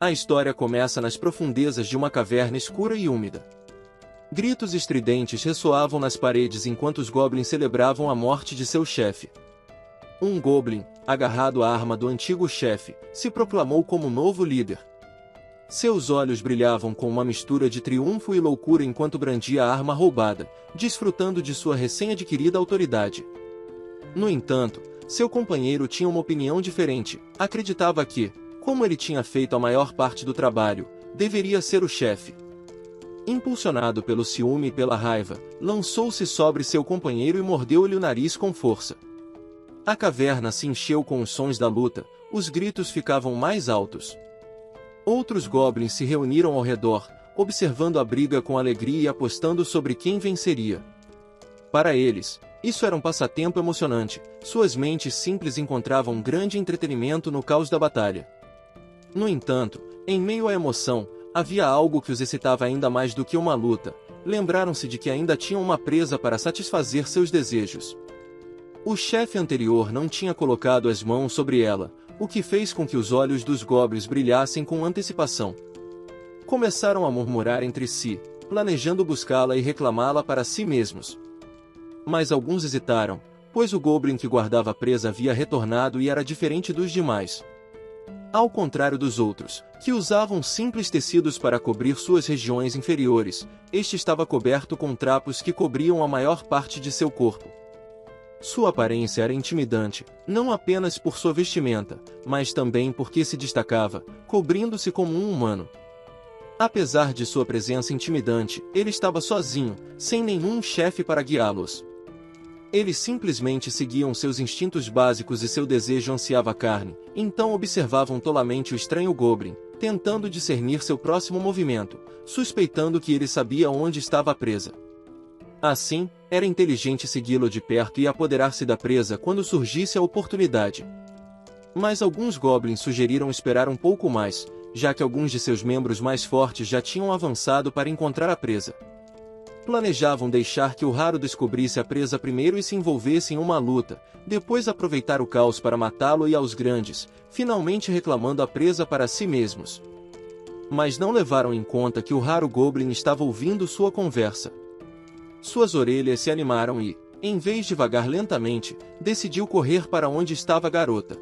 A história começa nas profundezas de uma caverna escura e úmida. Gritos estridentes ressoavam nas paredes enquanto os goblins celebravam a morte de seu chefe. Um goblin, agarrado à arma do antigo chefe, se proclamou como novo líder. Seus olhos brilhavam com uma mistura de triunfo e loucura enquanto brandia a arma roubada, desfrutando de sua recém-adquirida autoridade. No entanto, seu companheiro tinha uma opinião diferente. Acreditava que, como ele tinha feito a maior parte do trabalho, deveria ser o chefe. Impulsionado pelo ciúme e pela raiva, lançou-se sobre seu companheiro e mordeu-lhe o nariz com força. A caverna se encheu com os sons da luta, os gritos ficavam mais altos. Outros goblins se reuniram ao redor, observando a briga com alegria e apostando sobre quem venceria. Para eles, isso era um passatempo emocionante, suas mentes simples encontravam grande entretenimento no caos da batalha. No entanto, em meio à emoção, havia algo que os excitava ainda mais do que uma luta. Lembraram-se de que ainda tinham uma presa para satisfazer seus desejos. O chefe anterior não tinha colocado as mãos sobre ela, o que fez com que os olhos dos goblins brilhassem com antecipação. Começaram a murmurar entre si, planejando buscá-la e reclamá-la para si mesmos. Mas alguns hesitaram, pois o goblin que guardava a presa havia retornado e era diferente dos demais. Ao contrário dos outros, que usavam simples tecidos para cobrir suas regiões inferiores, este estava coberto com trapos que cobriam a maior parte de seu corpo. Sua aparência era intimidante, não apenas por sua vestimenta, mas também porque se destacava, cobrindo-se como um humano. Apesar de sua presença intimidante, ele estava sozinho, sem nenhum chefe para guiá-los. Eles simplesmente seguiam seus instintos básicos e seu desejo ansiava carne, então observavam tolamente o estranho goblin, tentando discernir seu próximo movimento, suspeitando que ele sabia onde estava a presa. Assim, era inteligente segui-lo de perto e apoderar-se da presa quando surgisse a oportunidade. Mas alguns goblins sugeriram esperar um pouco mais, já que alguns de seus membros mais fortes já tinham avançado para encontrar a presa. Planejavam deixar que o raro descobrisse a presa primeiro e se envolvesse em uma luta, depois aproveitar o caos para matá-lo e aos grandes, finalmente reclamando a presa para si mesmos. Mas não levaram em conta que o raro goblin estava ouvindo sua conversa. Suas orelhas se animaram e, em vez de vagar lentamente, decidiu correr para onde estava a garota.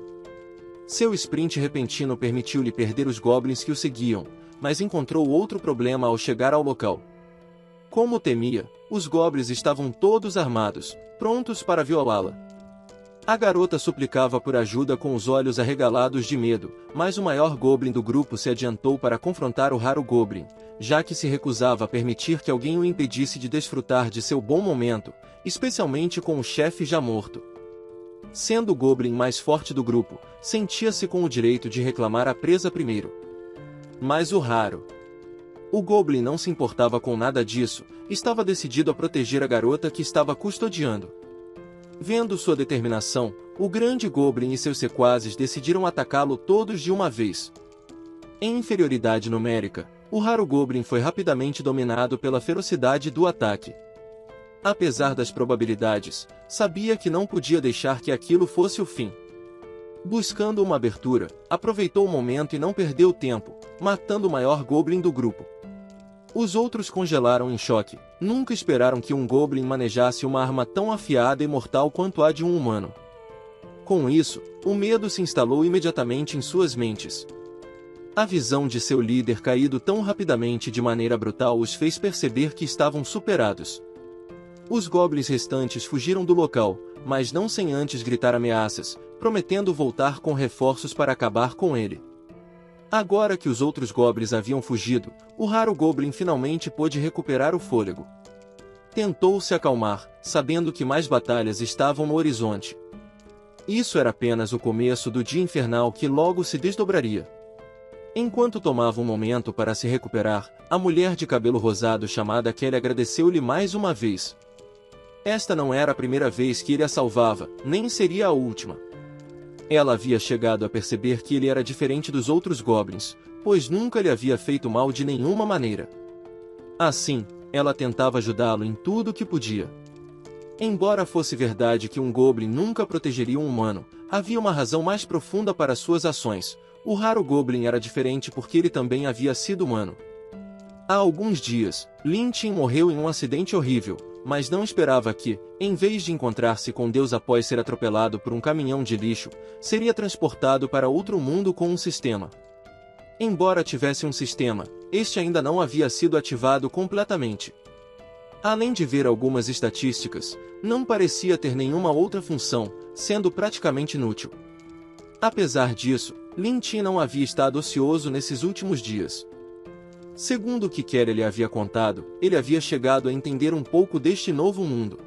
Seu sprint repentino permitiu-lhe perder os goblins que o seguiam, mas encontrou outro problema ao chegar ao local. Como temia, os goblins estavam todos armados, prontos para violá-la. A garota suplicava por ajuda com os olhos arregalados de medo, mas o maior goblin do grupo se adiantou para confrontar o raro goblin, já que se recusava a permitir que alguém o impedisse de desfrutar de seu bom momento, especialmente com o chefe já morto. Sendo o goblin mais forte do grupo, sentia-se com o direito de reclamar a presa primeiro. Mas o goblin não se importava com nada disso, estava decidido a proteger a garota que estava custodiando. Vendo sua determinação, o grande goblin e seus sequazes decidiram atacá-lo todos de uma vez. Em inferioridade numérica, o raro goblin foi rapidamente dominado pela ferocidade do ataque. Apesar das probabilidades, sabia que não podia deixar que aquilo fosse o fim. Buscando uma abertura, aproveitou o momento e não perdeu tempo, matando o maior goblin do grupo. Os outros congelaram em choque, nunca esperaram que um goblin manejasse uma arma tão afiada e mortal quanto a de um humano. Com isso, o medo se instalou imediatamente em suas mentes. A visão de seu líder caído tão rapidamente de maneira brutal os fez perceber que estavam superados. Os goblins restantes fugiram do local, mas não sem antes gritar ameaças, prometendo voltar com reforços para acabar com ele. Agora que os outros goblins haviam fugido, o raro goblin finalmente pôde recuperar o fôlego. Tentou se acalmar, sabendo que mais batalhas estavam no horizonte. Isso era apenas o começo do dia infernal que logo se desdobraria. Enquanto tomava um momento para se recuperar, a mulher de cabelo rosado chamada Kelly agradeceu-lhe mais uma vez. Esta não era a primeira vez que ele a salvava, nem seria a última. Ela havia chegado a perceber que ele era diferente dos outros goblins, pois nunca lhe havia feito mal de nenhuma maneira. Assim, ela tentava ajudá-lo em tudo o que podia. Embora fosse verdade que um goblin nunca protegeria um humano, havia uma razão mais profunda para suas ações. o raro Goblin era diferente porque ele também havia sido humano. Há alguns dias, Lin Tin morreu em um acidente horrível, mas não esperava que, em vez de encontrar-se com Deus após ser atropelado por um caminhão de lixo, seria transportado para outro mundo com um sistema. Embora tivesse um sistema, este ainda não havia sido ativado completamente. Além de ver algumas estatísticas, não parecia ter nenhuma outra função, sendo praticamente inútil. Apesar disso, Lin Tin não havia estado ocioso nesses últimos dias. Segundo o que Kelly lhe havia contado, ele havia chegado a entender um pouco deste novo mundo.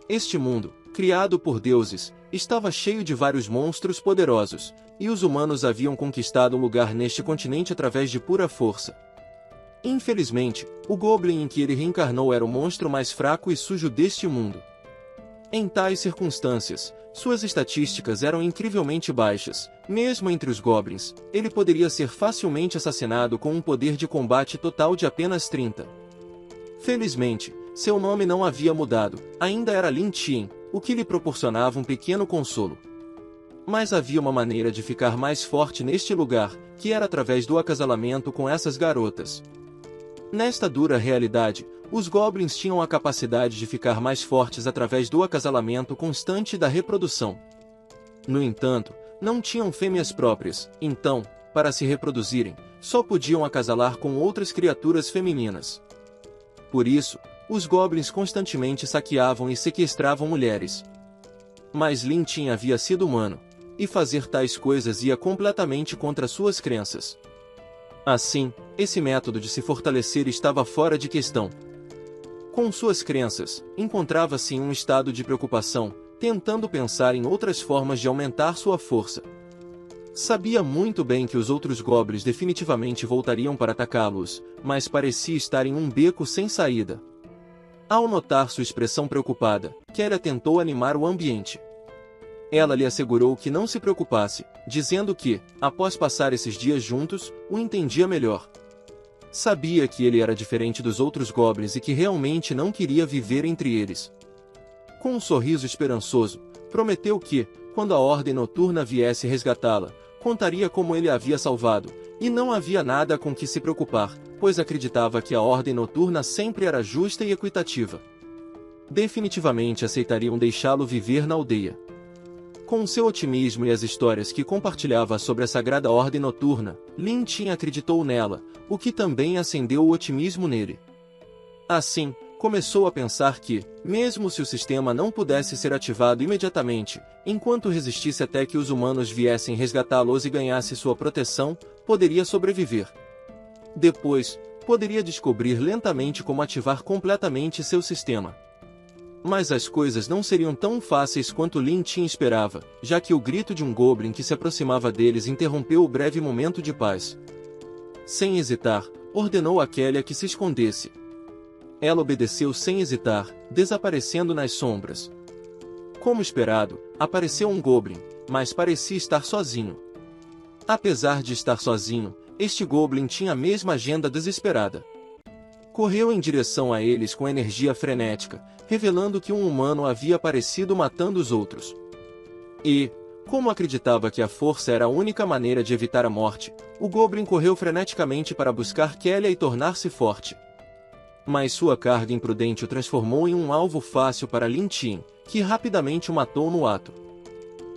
Este mundo, criado por deuses, estava cheio de vários monstros poderosos, e os humanos haviam conquistado um lugar neste continente através de pura força. Infelizmente, o Goblin em que ele reencarnou era o monstro mais fraco e sujo deste mundo. Em tais circunstâncias, suas estatísticas eram incrivelmente baixas. Mesmo entre os Goblins, ele poderia ser facilmente assassinado com um poder de combate total de apenas 30. Felizmente, seu nome não havia mudado, ainda era Lin Tin, o que lhe proporcionava um pequeno consolo. Mas havia uma maneira de ficar mais forte neste lugar, que era através do acasalamento com essas garotas. Nesta dura realidade, os Goblins tinham a capacidade de ficar mais fortes através do acasalamento constante da reprodução. No entanto, não tinham fêmeas próprias, então, para se reproduzirem, só podiam acasalar com outras criaturas femininas. Por isso, os Goblins constantemente saqueavam e sequestravam mulheres. Mas Lin Tin havia sido humano, e fazer tais coisas ia completamente contra suas crenças. Assim, esse método de se fortalecer estava fora de questão. Com suas crenças, encontrava-se em um estado de preocupação, tentando pensar em outras formas de aumentar sua força. Sabia muito bem que os outros Goblins definitivamente voltariam para atacá-los, mas parecia estar em um beco sem saída. Ao notar sua expressão preocupada, Kelly tentou animar o ambiente. Ela lhe assegurou que não se preocupasse, dizendo que, após passar esses dias juntos, o entendia melhor. Sabia que ele era diferente dos outros Goblins e que realmente não queria viver entre eles. Com um sorriso esperançoso, prometeu que, quando a Ordem Noturna viesse resgatá-la, contaria como ele a havia salvado, e não havia nada com que se preocupar, pois acreditava que a Ordem Noturna sempre era justa e equitativa. Definitivamente aceitariam deixá-lo viver na aldeia. Com seu otimismo e as histórias que compartilhava sobre a Sagrada Ordem Noturna, Lin Tin acreditou nela, o que também acendeu o otimismo nele. Assim, começou a pensar que, mesmo se o sistema não pudesse ser ativado imediatamente, enquanto resistisse até que os humanos viessem resgatá-los e ganhasse sua proteção, poderia sobreviver. Depois, poderia descobrir lentamente como ativar completamente seu sistema. Mas as coisas não seriam tão fáceis quanto Lin Tin esperava, já que o grito de um Goblin que se aproximava deles interrompeu o breve momento de paz. Sem hesitar, ordenou a Kelly que se escondesse. Ela obedeceu sem hesitar, desaparecendo nas sombras. Como esperado, apareceu um Goblin, mas parecia estar sozinho. Apesar de estar sozinho, este Goblin tinha a mesma agenda desesperada. Correu em direção a eles com energia frenética, revelando que um humano havia aparecido matando os outros. E, como acreditava que a força era a única maneira de evitar a morte, o Goblin correu freneticamente para buscar Kelly e tornar-se forte. Mas sua carga imprudente o transformou em um alvo fácil para Lin Tin, que rapidamente o matou no ato.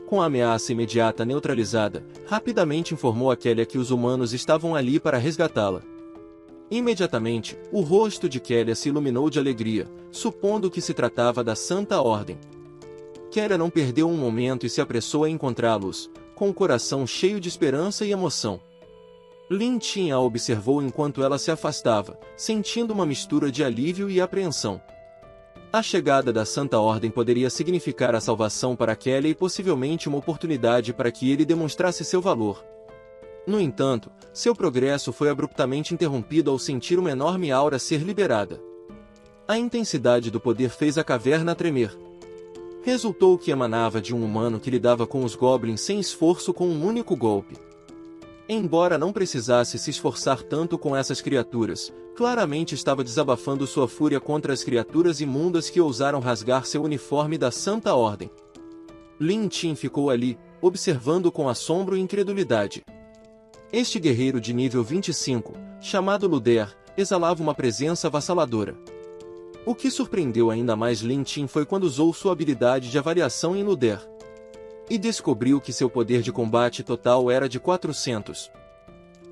Com a ameaça imediata neutralizada, rapidamente informou a Kelly que os humanos estavam ali para resgatá-la. Imediatamente, o rosto de Kelly se iluminou de alegria, supondo que se tratava da Santa Ordem. Kelly não perdeu um momento e se apressou a encontrá-los, com o coração cheio de esperança e emoção. Lin Tin a observou enquanto ela se afastava, sentindo uma mistura de alívio e apreensão. A chegada da Santa Ordem poderia significar a salvação para Kelly e possivelmente uma oportunidade para que ele demonstrasse seu valor. No entanto, seu progresso foi abruptamente interrompido ao sentir uma enorme aura ser liberada. A intensidade do poder fez a caverna tremer. Resultou que emanava de um humano que lidava com os Goblins sem esforço com um único golpe. Embora não precisasse se esforçar tanto com essas criaturas, claramente estava desabafando sua fúria contra as criaturas imundas que ousaram rasgar seu uniforme da Santa Ordem. Lin Tin ficou ali, observando com assombro e incredulidade. Este guerreiro de nível 25, chamado Luder, exalava uma presença avassaladora. O que surpreendeu ainda mais Lin Tin foi quando usou sua habilidade de avaliação em Luder. E descobriu que seu poder de combate total era de 400.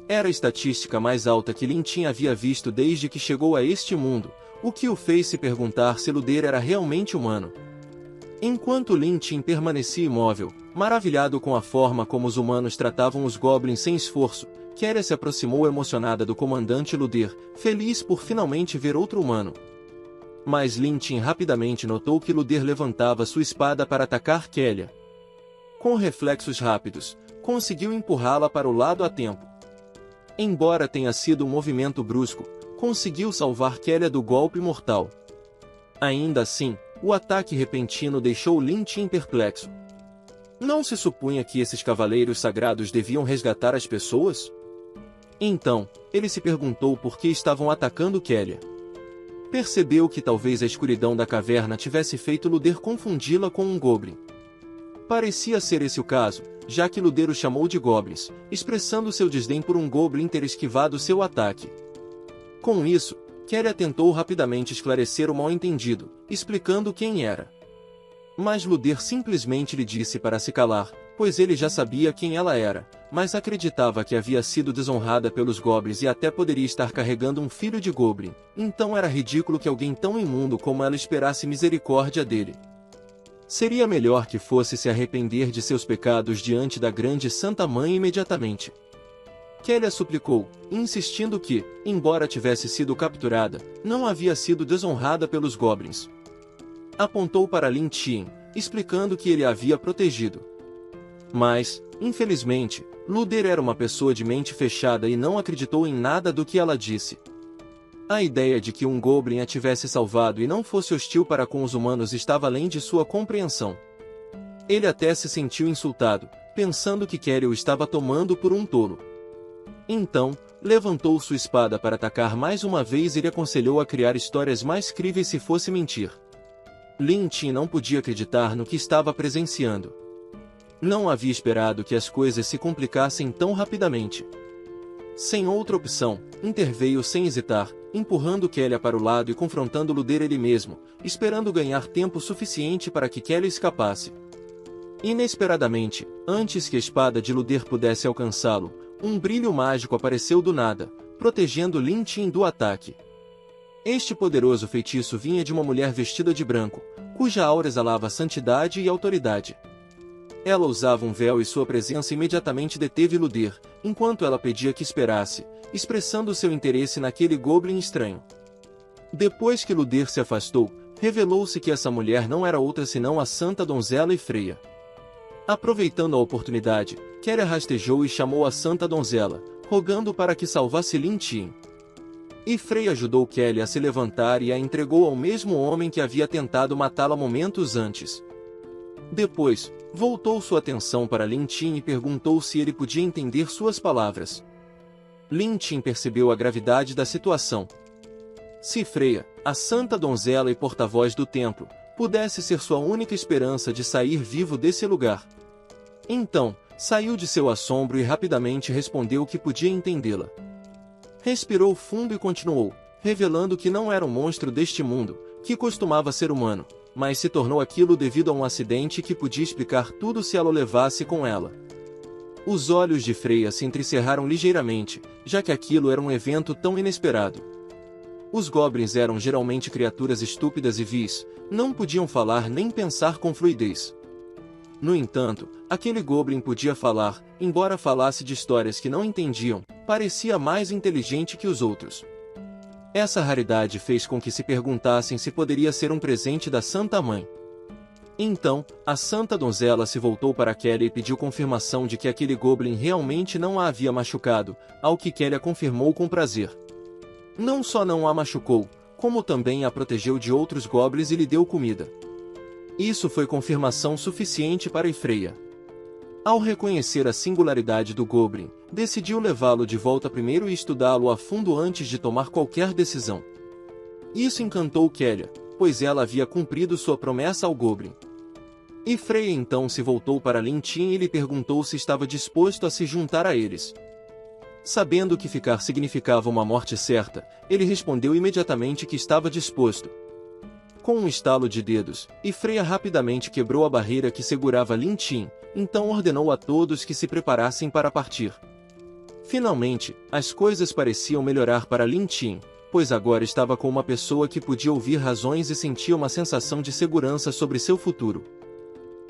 Era a estatística mais alta que Lin Tin havia visto desde que chegou a este mundo, o que o fez se perguntar se Luder era realmente humano. Enquanto Lin Tin permanecia imóvel, maravilhado com a forma como os humanos tratavam os goblins sem esforço, Keria se aproximou emocionada do comandante Luder, feliz por finalmente ver outro humano. Mas Lin Tin rapidamente notou que Luder levantava sua espada para atacar Keria. Com reflexos rápidos, conseguiu empurrá-la para o lado a tempo. Embora tenha sido um movimento brusco, conseguiu salvar Keria do golpe mortal. Ainda assim, o ataque repentino deixou Lin Tin perplexo. Não se supunha que esses cavaleiros sagrados deviam resgatar as pessoas? Então, ele se perguntou por que estavam atacando Keria. Percebeu que talvez a escuridão da caverna tivesse feito Luder confundi-la com um goblin. Parecia ser esse o caso, já que Luder o chamou de goblins, expressando seu desdém por um goblin ter esquivado seu ataque. Com isso, Keria tentou rapidamente esclarecer o mal-entendido, explicando quem era. Mas Luder simplesmente lhe disse para se calar, pois ele já sabia quem ela era, mas acreditava que havia sido desonrada pelos goblins e até poderia estar carregando um filho de goblin, então era ridículo que alguém tão imundo como ela esperasse misericórdia dele. Seria melhor que fosse se arrepender de seus pecados diante da grande Santa Mãe imediatamente. Keria suplicou, insistindo que, embora tivesse sido capturada, não havia sido desonrada pelos goblins. Apontou para Lin Tin, explicando que ele a havia protegido. Mas, infelizmente, Luder era uma pessoa de mente fechada e não acreditou em nada do que ela disse. A ideia de que um goblin a tivesse salvado e não fosse hostil para com os humanos estava além de sua compreensão. Ele até se sentiu insultado, pensando que Keria o estava tomando por um tolo. Então, levantou sua espada para atacar mais uma vez e lhe aconselhou a criar histórias mais críveis se fosse mentir. Lin Tin não podia acreditar no que estava presenciando. Não havia esperado que as coisas se complicassem tão rapidamente. Sem outra opção, interveio sem hesitar, empurrando Keria para o lado e confrontando Luder ele mesmo, esperando ganhar tempo suficiente para que Keria escapasse. Inesperadamente, antes que a espada de Luder pudesse alcançá-lo, um brilho mágico apareceu do nada, protegendo Lin Tin do ataque. Este poderoso feitiço vinha de uma mulher vestida de branco, cuja aura exalava santidade e autoridade. Ela usava um véu e sua presença imediatamente deteve Luder, enquanto ela pedia que esperasse, expressando seu interesse naquele goblin estranho. Depois que Luder se afastou, revelou-se que essa mulher não era outra senão a Santa Donzela Freya. Aproveitando a oportunidade, Keria rastejou e chamou a Santa Donzela, rogando para que salvasse Lin Tin. E Freya ajudou Keria a se levantar e a entregou ao mesmo homem que havia tentado matá-la momentos antes. Depois, voltou sua atenção para Lin Tin e perguntou se ele podia entender suas palavras. Lin Tin percebeu a gravidade da situação. Se Freya, a Santa Donzela e porta-voz do templo, pudesse ser sua única esperança de sair vivo desse lugar. Então, saiu de seu assombro e rapidamente respondeu que podia entendê-la. Respirou fundo e continuou, revelando que não era um monstro deste mundo, que costumava ser humano, mas se tornou aquilo devido a um acidente que podia explicar tudo se ela o levasse com ela. Os olhos de Freya se entrecerraram ligeiramente, já que aquilo era um evento tão inesperado. Os goblins eram geralmente criaturas estúpidas e vis, não podiam falar nem pensar com fluidez. No entanto, aquele goblin podia falar, embora falasse de histórias que não entendiam, parecia mais inteligente que os outros. Essa raridade fez com que se perguntassem se poderia ser um presente da Santa Mãe. Então, a Santa Donzela se voltou para Keria e pediu confirmação de que aquele goblin realmente não a havia machucado, ao que Keria confirmou com prazer. Não só não a machucou, como também a protegeu de outros goblins e lhe deu comida. Isso foi confirmação suficiente para Freya. Ao reconhecer a singularidade do goblin, decidiu levá-lo de volta primeiro e estudá-lo a fundo antes de tomar qualquer decisão. Isso encantou Keria, pois ela havia cumprido sua promessa ao goblin. E Freya então se voltou para Lin Tin e lhe perguntou se estava disposto a se juntar a eles. Sabendo que ficar significava uma morte certa, ele respondeu imediatamente que estava disposto. Com um estalo de dedos, Freya rapidamente quebrou a barreira que segurava Lin Tin, então ordenou a todos que se preparassem para partir. Finalmente, as coisas pareciam melhorar para Lin Tin, pois agora estava com uma pessoa que podia ouvir razões e sentia uma sensação de segurança sobre seu futuro.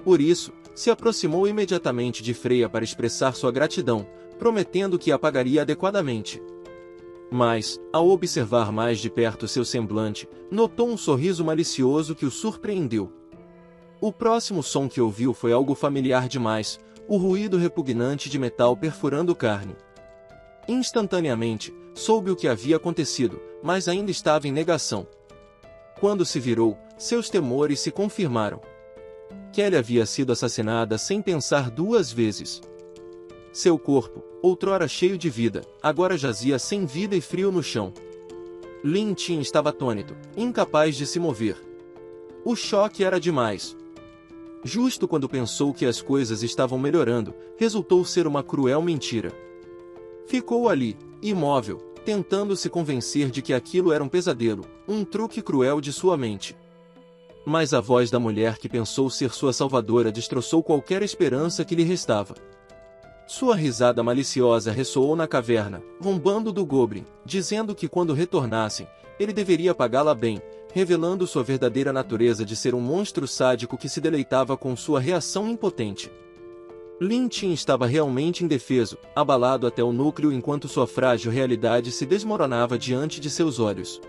Por isso, se aproximou imediatamente de Freya para expressar sua gratidão, prometendo que a pagaria adequadamente. Mas, ao observar mais de perto seu semblante, notou um sorriso malicioso que o surpreendeu. O próximo som que ouviu foi algo familiar demais, o ruído repugnante de metal perfurando carne. Instantaneamente, soube o que havia acontecido, mas ainda estava em negação. Quando se virou, seus temores se confirmaram. Kelly havia sido assassinada sem pensar duas vezes. Seu corpo, outrora cheio de vida, agora jazia sem vida e frio no chão. Lin Tin estava atônito, incapaz de se mover. O choque era demais. Justo quando pensou que as coisas estavam melhorando, resultou ser uma cruel mentira. Ficou ali, imóvel, tentando se convencer de que aquilo era um pesadelo, um truque cruel de sua mente. Mas a voz da mulher que pensou ser sua salvadora destroçou qualquer esperança que lhe restava. Sua risada maliciosa ressoou na caverna, rombando do Goblin, dizendo que quando retornassem, ele deveria pagá-la bem, revelando sua verdadeira natureza de ser um monstro sádico que se deleitava com sua reação impotente. Lin Tin estava realmente indefeso, abalado até o núcleo enquanto sua frágil realidade se desmoronava diante de seus olhos.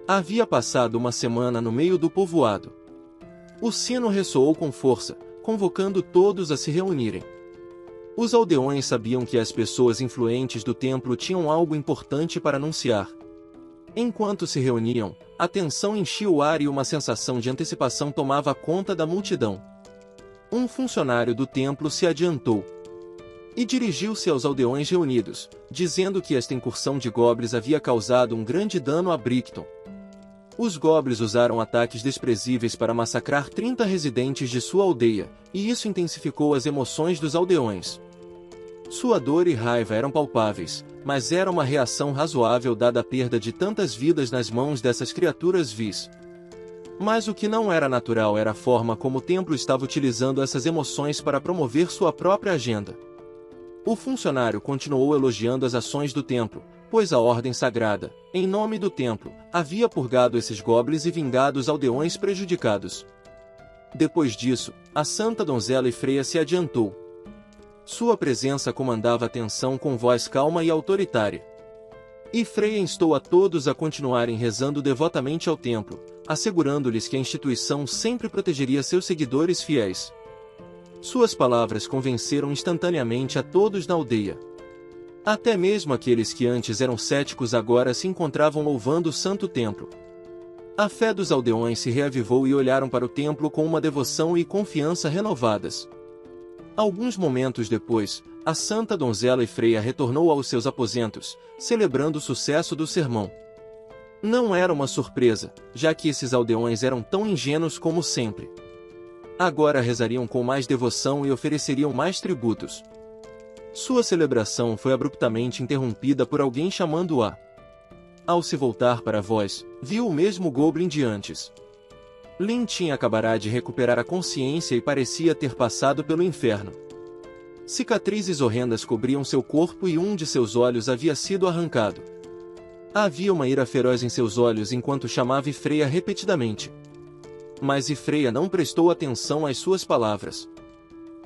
Havia passado uma semana no meio do povoado. O sino ressoou com força, convocando todos a se reunirem. Os aldeões sabiam que as pessoas influentes do templo tinham algo importante para anunciar. Enquanto se reuniam, a tensão enchia o ar e uma sensação de antecipação tomava conta da multidão. Um funcionário do templo se adiantou e dirigiu-se aos aldeões reunidos, dizendo que esta incursão de goblins havia causado um grande dano a Brickton. Os goblins usaram ataques desprezíveis para massacrar 30 residentes de sua aldeia, e isso intensificou as emoções dos aldeões. Sua dor e raiva eram palpáveis, mas era uma reação razoável dada a perda de tantas vidas nas mãos dessas criaturas vis. Mas o que não era natural era a forma como o templo estava utilizando essas emoções para promover sua própria agenda. O funcionário continuou elogiando as ações do templo, pois a ordem sagrada, em nome do templo, havia purgado esses goblins e vingado os aldeões prejudicados. Depois disso, a santa donzela Freya se adiantou. Sua presença comandava a tensão com voz calma e autoritária. Freya instou a todos a continuarem rezando devotamente ao templo, assegurando-lhes que a instituição sempre protegeria seus seguidores fiéis. Suas palavras convenceram instantaneamente a todos na aldeia. Até mesmo aqueles que antes eram céticos agora se encontravam louvando o santo templo. A fé dos aldeões se reavivou e olharam para o templo com uma devoção e confiança renovadas. Alguns momentos depois, a santa donzela Freya retornou aos seus aposentos, celebrando o sucesso do sermão. Não era uma surpresa, já que esses aldeões eram tão ingênuos como sempre. Agora rezariam com mais devoção e ofereceriam mais tributos. Sua celebração foi abruptamente interrompida por alguém chamando-a. Ao se voltar para a voz, viu o mesmo Goblin de antes. Lin Tin acabará de recuperar a consciência e parecia ter passado pelo inferno. Cicatrizes horrendas cobriam seu corpo e um de seus olhos havia sido arrancado. Havia uma ira feroz em seus olhos enquanto chamava Freya repetidamente. Mas Freya não prestou atenção às suas palavras.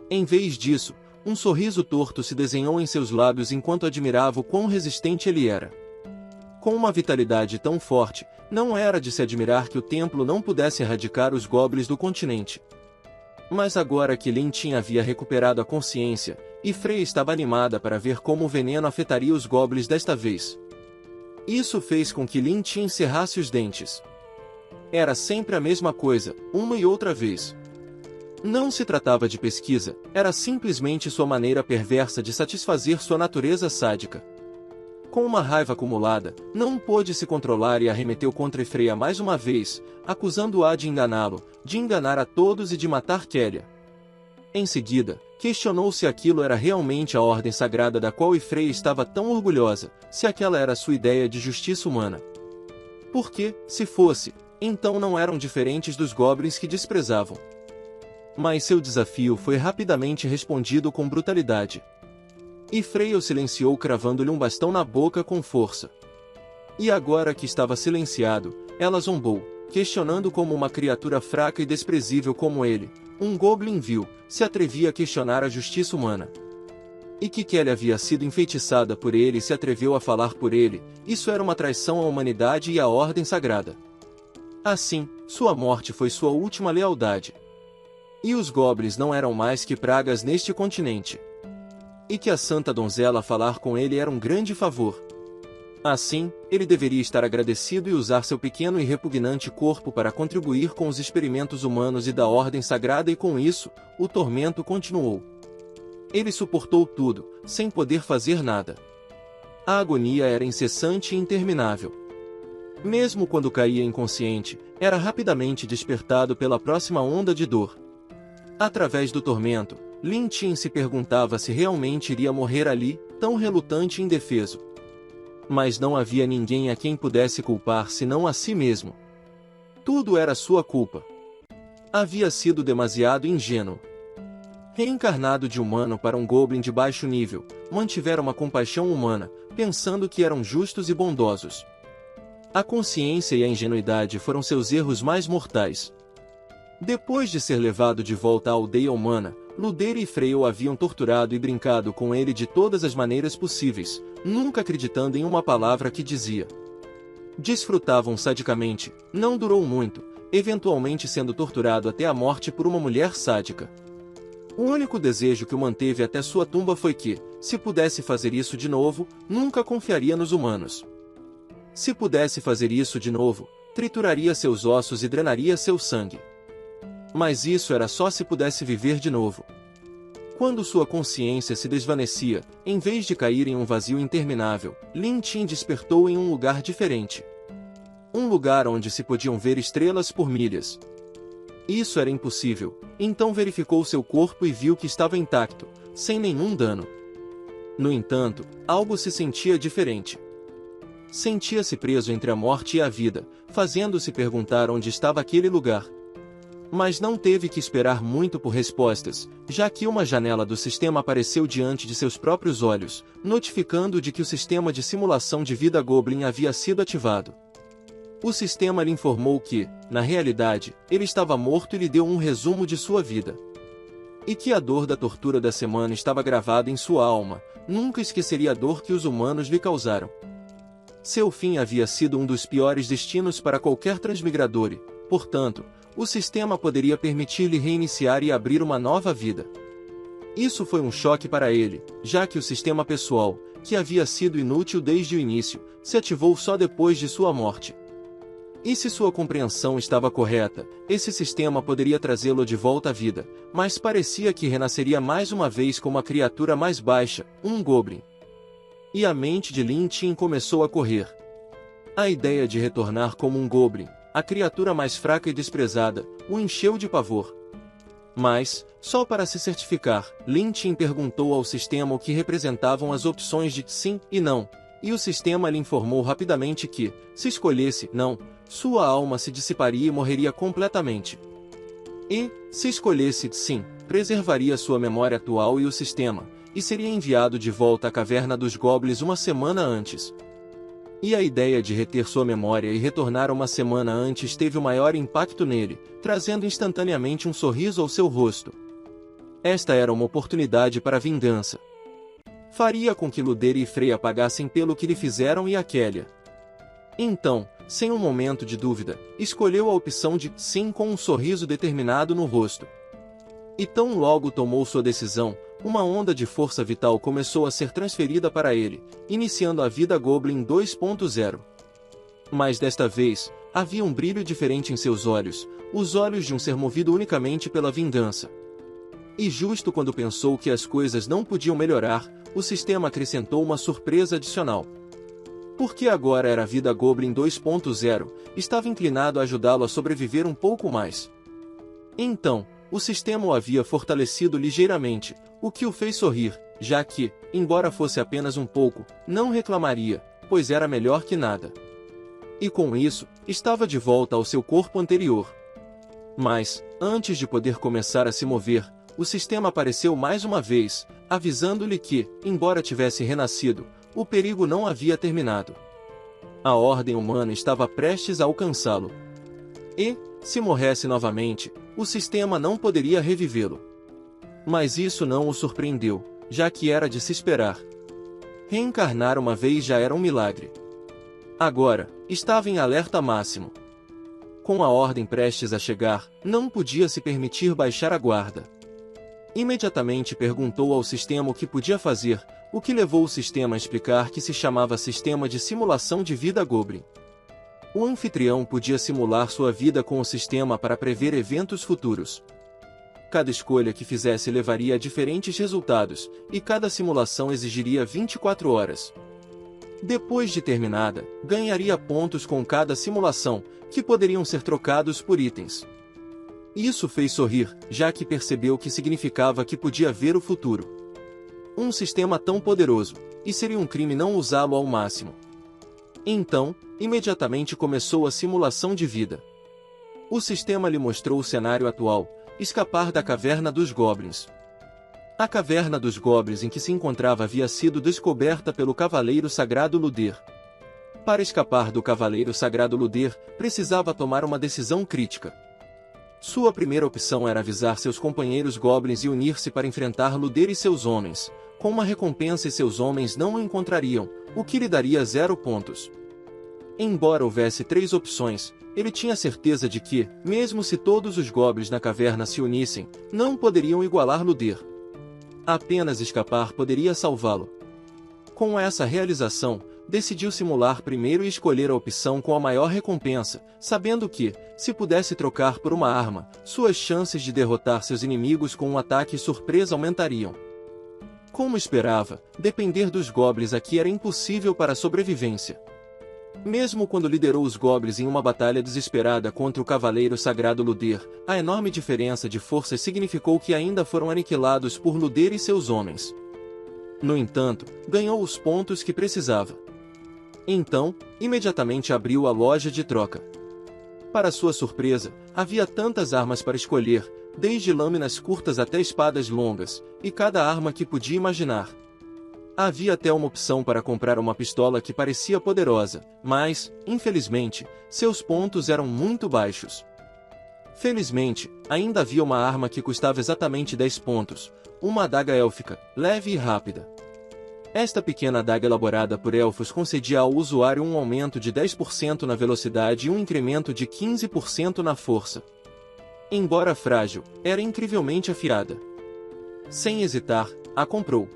Em vez disso, um sorriso torto se desenhou em seus lábios enquanto admirava o quão resistente ele era. Com uma vitalidade tão forte, não era de se admirar que o templo não pudesse erradicar os goblins do continente. Mas agora que Lin Tin havia recuperado a consciência, Freya estava animada para ver como o veneno afetaria os goblins desta vez. Isso fez com que Lin Tin cerrasse os dentes. Era sempre a mesma coisa, uma e outra vez. Não se tratava de pesquisa, era simplesmente sua maneira perversa de satisfazer sua natureza sádica. Com uma raiva acumulada, não pôde se controlar e arremeteu contra Freya mais uma vez, acusando-a de enganá-lo, de enganar a todos e de matar Kelly. Em seguida, Questionou se aquilo era realmente a ordem sagrada da qual Freya estava tão orgulhosa, se aquela era sua ideia de justiça humana. Porque, se fosse, então não eram diferentes dos goblins que desprezavam. Mas seu desafio foi rapidamente respondido com brutalidade. E Freya o silenciou cravando-lhe um bastão na boca com força. E agora que estava silenciado, ela zombou, questionando como uma criatura fraca e desprezível como ele, um goblin vil, se atrevia a questionar a justiça humana. E que Kelly havia sido enfeitiçada por ele e se atreveu a falar por ele, isso era uma traição à humanidade e à ordem sagrada. Assim, sua morte foi sua última lealdade. E os goblins não eram mais que pragas neste continente. E que a santa donzela falar com ele era um grande favor. Assim, ele deveria estar agradecido e usar seu pequeno e repugnante corpo para contribuir com os experimentos humanos e da ordem sagrada e com isso, o tormento continuou. Ele suportou tudo, sem poder fazer nada. A agonia era incessante e interminável. Mesmo quando caía inconsciente, era rapidamente despertado pela próxima onda de dor. Através do tormento, Lin Tin se perguntava se realmente iria morrer ali, tão relutante e indefeso. Mas não havia ninguém a quem pudesse culpar senão a si mesmo. Tudo era sua culpa. Havia sido demasiado ingênuo. Reencarnado de humano para um goblin de baixo nível, mantivera uma compaixão humana, pensando que eram justos e bondosos. A consciência e a ingenuidade foram seus erros mais mortais. Depois de ser levado de volta à aldeia humana, Ludeira e Freya o haviam torturado e brincado com ele de todas as maneiras possíveis, nunca acreditando em uma palavra que dizia. Desfrutavam sadicamente, não durou muito, eventualmente sendo torturado até a morte por uma mulher sádica. O único desejo que o manteve até sua tumba foi que, se pudesse fazer isso de novo, nunca confiaria nos humanos. Se pudesse fazer isso de novo, trituraria seus ossos e drenaria seu sangue. Mas isso era só se pudesse viver de novo. Quando sua consciência se desvanecia, em vez de cair em um vazio interminável, Lin Tin despertou em um lugar diferente. Um lugar onde se podiam ver estrelas por milhas. Isso era impossível, então verificou seu corpo e viu que estava intacto, sem nenhum dano. No entanto, algo se sentia diferente. Sentia-se preso entre a morte e a vida, fazendo-se perguntar onde estava aquele lugar. Mas não teve que esperar muito por respostas, já que uma janela do sistema apareceu diante de seus próprios olhos, notificando de que o sistema de simulação de vida Goblin havia sido ativado. O sistema lhe informou que, na realidade, ele estava morto e lhe deu um resumo de sua vida. E que a dor da tortura da semana estava gravada em sua alma, nunca esqueceria a dor que os humanos lhe causaram. Seu fim havia sido um dos piores destinos para qualquer transmigrador e, portanto, o sistema poderia permitir-lhe reiniciar e abrir uma nova vida. Isso foi um choque para ele, já que o sistema pessoal, que havia sido inútil desde o início, se ativou só depois de sua morte. E se sua compreensão estava correta, esse sistema poderia trazê-lo de volta à vida, mas parecia que renasceria mais uma vez como a criatura mais baixa, um goblin. E a mente de Lin Tin começou a correr. A ideia de retornar como um goblin, a criatura mais fraca e desprezada, o encheu de pavor. Mas, só para se certificar, Lin Tin perguntou ao sistema o que representavam as opções de sim e não, e o sistema lhe informou rapidamente que, se escolhesse não, sua alma se dissiparia e morreria completamente. E, se escolhesse sim, preservaria sua memória atual e o sistema, e seria enviado de volta à caverna dos goblins uma semana antes. E a ideia de reter sua memória e retornar uma semana antes teve o maior impacto nele, trazendo instantaneamente um sorriso ao seu rosto. Esta era uma oportunidade para vingança. Faria com que Ludeira e Freya pagassem pelo que lhe fizeram e a Kellia. Então, sem um momento de dúvida, escolheu a opção de sim com um sorriso determinado no rosto. E tão logo tomou sua decisão, uma onda de força vital começou a ser transferida para ele, iniciando a vida Goblin 2.0. Mas desta vez, havia um brilho diferente em seus olhos, os olhos de um ser movido unicamente pela vingança. E justo quando pensou que as coisas não podiam melhorar, o sistema acrescentou uma surpresa adicional. Porque agora era a vida Goblin 2.0, estava inclinado a ajudá-lo a sobreviver um pouco mais. Então, o sistema o havia fortalecido ligeiramente, o que o fez sorrir, já que, embora fosse apenas um pouco, não reclamaria, pois era melhor que nada. E com isso, estava de volta ao seu corpo anterior. Mas, antes de poder começar a se mover, o sistema apareceu mais uma vez, avisando-lhe que, embora tivesse renascido, o perigo não havia terminado. A ordem humana estava prestes a alcançá-lo. E, se morresse novamente, o sistema não poderia revivê-lo. Mas isso não o surpreendeu, já que era de se esperar. Reencarnar uma vez já era um milagre. Agora, estava em alerta máximo. Com a ordem prestes a chegar, não podia se permitir baixar a guarda. Imediatamente perguntou ao sistema o que podia fazer, o que levou o sistema a explicar que se chamava Sistema de Simulação de Vida Goblin. O anfitrião podia simular sua vida com o sistema para prever eventos futuros. Cada escolha que fizesse levaria a diferentes resultados, e cada simulação exigiria 24 horas. Depois de terminada, ganharia pontos com cada simulação, que poderiam ser trocados por itens. Isso fez sorrir, já que percebeu que significava que podia ver o futuro. Um sistema tão poderoso, e seria um crime não usá-lo ao máximo. Então, imediatamente começou a simulação de vida. O sistema lhe mostrou o cenário atual: escapar da caverna dos goblins. A caverna dos goblins em que se encontrava havia sido descoberta pelo Cavaleiro Sagrado Luder. Para escapar do Cavaleiro Sagrado Luder, precisava tomar uma decisão crítica. Sua primeira opção era avisar seus companheiros goblins e unir-se para enfrentar Luder e seus homens. Com uma recompensa e seus homens não o encontrariam, o que lhe daria 0 pontos. Embora houvesse 3 opções, ele tinha certeza de que, mesmo se todos os goblins na caverna se unissem, não poderiam igualar Luder. Apenas escapar poderia salvá-lo. Com essa realização, decidiu simular primeiro e escolher a opção com a maior recompensa, sabendo que, se pudesse trocar por uma arma, suas chances de derrotar seus inimigos com um ataque surpresa aumentariam. Como esperava, depender dos goblins aqui era impossível para a sobrevivência. Mesmo quando liderou os goblins em uma batalha desesperada contra o Cavaleiro Sagrado Luder, a enorme diferença de forças significou que ainda foram aniquilados por Luder e seus homens. No entanto, ganhou os pontos que precisava. Então, imediatamente abriu a loja de troca. Para sua surpresa, havia tantas armas para escolher, desde lâminas curtas até espadas longas, e cada arma que podia imaginar. Havia até uma opção para comprar uma pistola que parecia poderosa, mas, infelizmente, seus pontos eram muito baixos. Felizmente, ainda havia uma arma que custava exatamente 10 pontos, uma adaga élfica, leve e rápida. Esta pequena adaga elaborada por elfos concedia ao usuário um aumento de 10% na velocidade e um incremento de 15% na força. Embora frágil, era incrivelmente afiada. Sem hesitar, a comprou.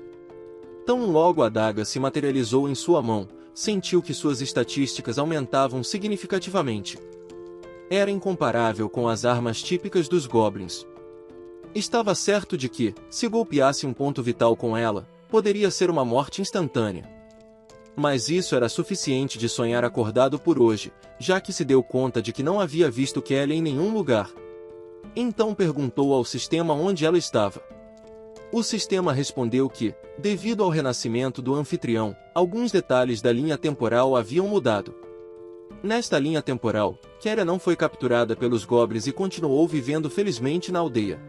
Tão logo a adaga se materializou em sua mão, sentiu que suas estatísticas aumentavam significativamente. Era incomparável com as armas típicas dos goblins. Estava certo de que, se golpeasse um ponto vital com ela, poderia ser uma morte instantânea. Mas isso era suficiente de sonhar acordado por hoje, já que se deu conta de que não havia visto Kelly em nenhum lugar. Então perguntou ao sistema onde ela estava. O sistema respondeu que, devido ao renascimento do anfitrião, alguns detalhes da linha temporal haviam mudado. Nesta linha temporal, Kelly não foi capturada pelos goblins e continuou vivendo felizmente na aldeia.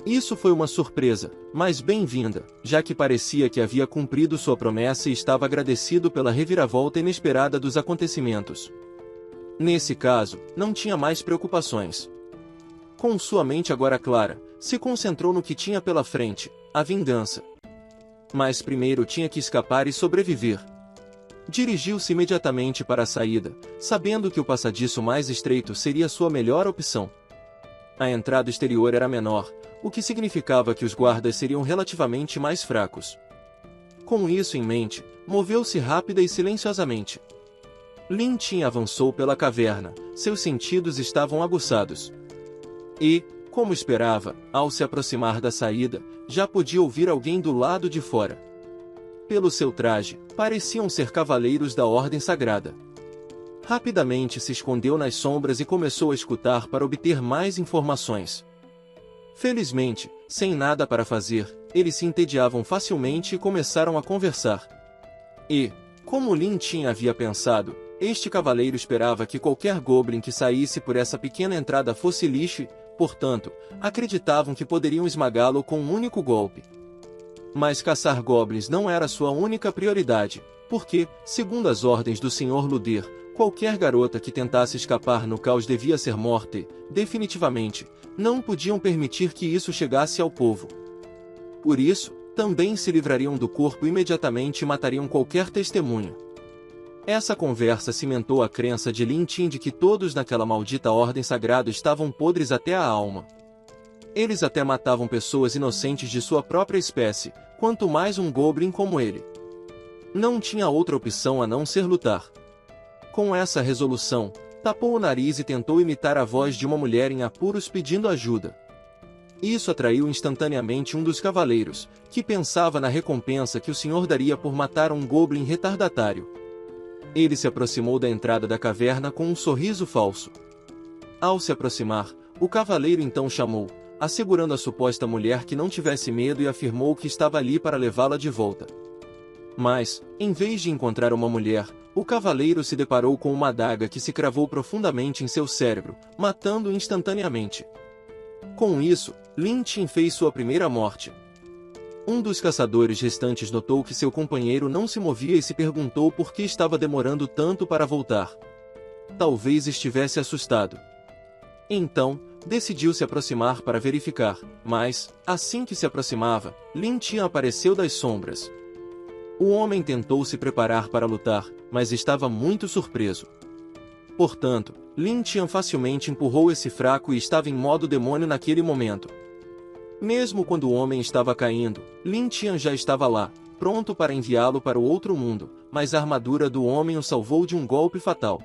Isso foi uma surpresa, mas bem-vinda, já que parecia que havia cumprido sua promessa e estava agradecido pela reviravolta inesperada dos acontecimentos. Nesse caso, não tinha mais preocupações. Com sua mente agora clara, se concentrou no que tinha pela frente, a vingança. Mas primeiro tinha que escapar e sobreviver. Dirigiu-se imediatamente para a saída, sabendo que o passadiço mais estreito seria sua melhor opção. A entrada exterior era menor, o que significava que os guardas seriam relativamente mais fracos. Com isso em mente, moveu-se rápida e silenciosamente. Lin Tin avançou pela caverna, seus sentidos estavam aguçados. E, como esperava, ao se aproximar da saída, já podia ouvir alguém do lado de fora. Pelo seu traje, pareciam ser cavaleiros da Ordem Sagrada. Rapidamente se escondeu nas sombras e começou a escutar para obter mais informações. Felizmente, sem nada para fazer, eles se entediavam facilmente e começaram a conversar. E, como Lin Tin havia pensado, este cavaleiro esperava que qualquer goblin que saísse por essa pequena entrada fosse lixo e, portanto, acreditavam que poderiam esmagá-lo com um único golpe. Mas caçar goblins não era sua única prioridade, porque, segundo as ordens do Sr. Luder, qualquer garota que tentasse escapar no caos devia ser morta e, definitivamente, não podiam permitir que isso chegasse ao povo. Por isso, também se livrariam do corpo imediatamente e matariam qualquer testemunho. Essa conversa cimentou a crença de Lin Tin de que todos naquela maldita ordem sagrada estavam podres até a alma. Eles até matavam pessoas inocentes de sua própria espécie, quanto mais um goblin como ele. Não tinha outra opção a não ser lutar. Com essa resolução, tapou o nariz e tentou imitar a voz de uma mulher em apuros pedindo ajuda. Isso atraiu instantaneamente um dos cavaleiros, que pensava na recompensa que o senhor daria por matar um goblin retardatário. Ele se aproximou da entrada da caverna com um sorriso falso. Ao se aproximar, o cavaleiro então chamou, assegurando a suposta mulher que não tivesse medo e afirmou que estava ali para levá-la de volta. Mas, em vez de encontrar uma mulher, o cavaleiro se deparou com uma adaga que se cravou profundamente em seu cérebro, matando-o instantaneamente. Com isso, Lin Tin fez sua primeira morte. Um dos caçadores restantes notou que seu companheiro não se movia e se perguntou por que estava demorando tanto para voltar. Talvez estivesse assustado. Então, decidiu se aproximar para verificar, mas, assim que se aproximava, Lin Tin apareceu das sombras. O homem tentou se preparar para lutar, mas estava muito surpreso. Portanto, Lin Tin facilmente empurrou esse fraco e estava em modo demônio naquele momento. Mesmo quando o homem estava caindo, Lin Tin já estava lá, pronto para enviá-lo para o outro mundo, mas a armadura do homem o salvou de um golpe fatal.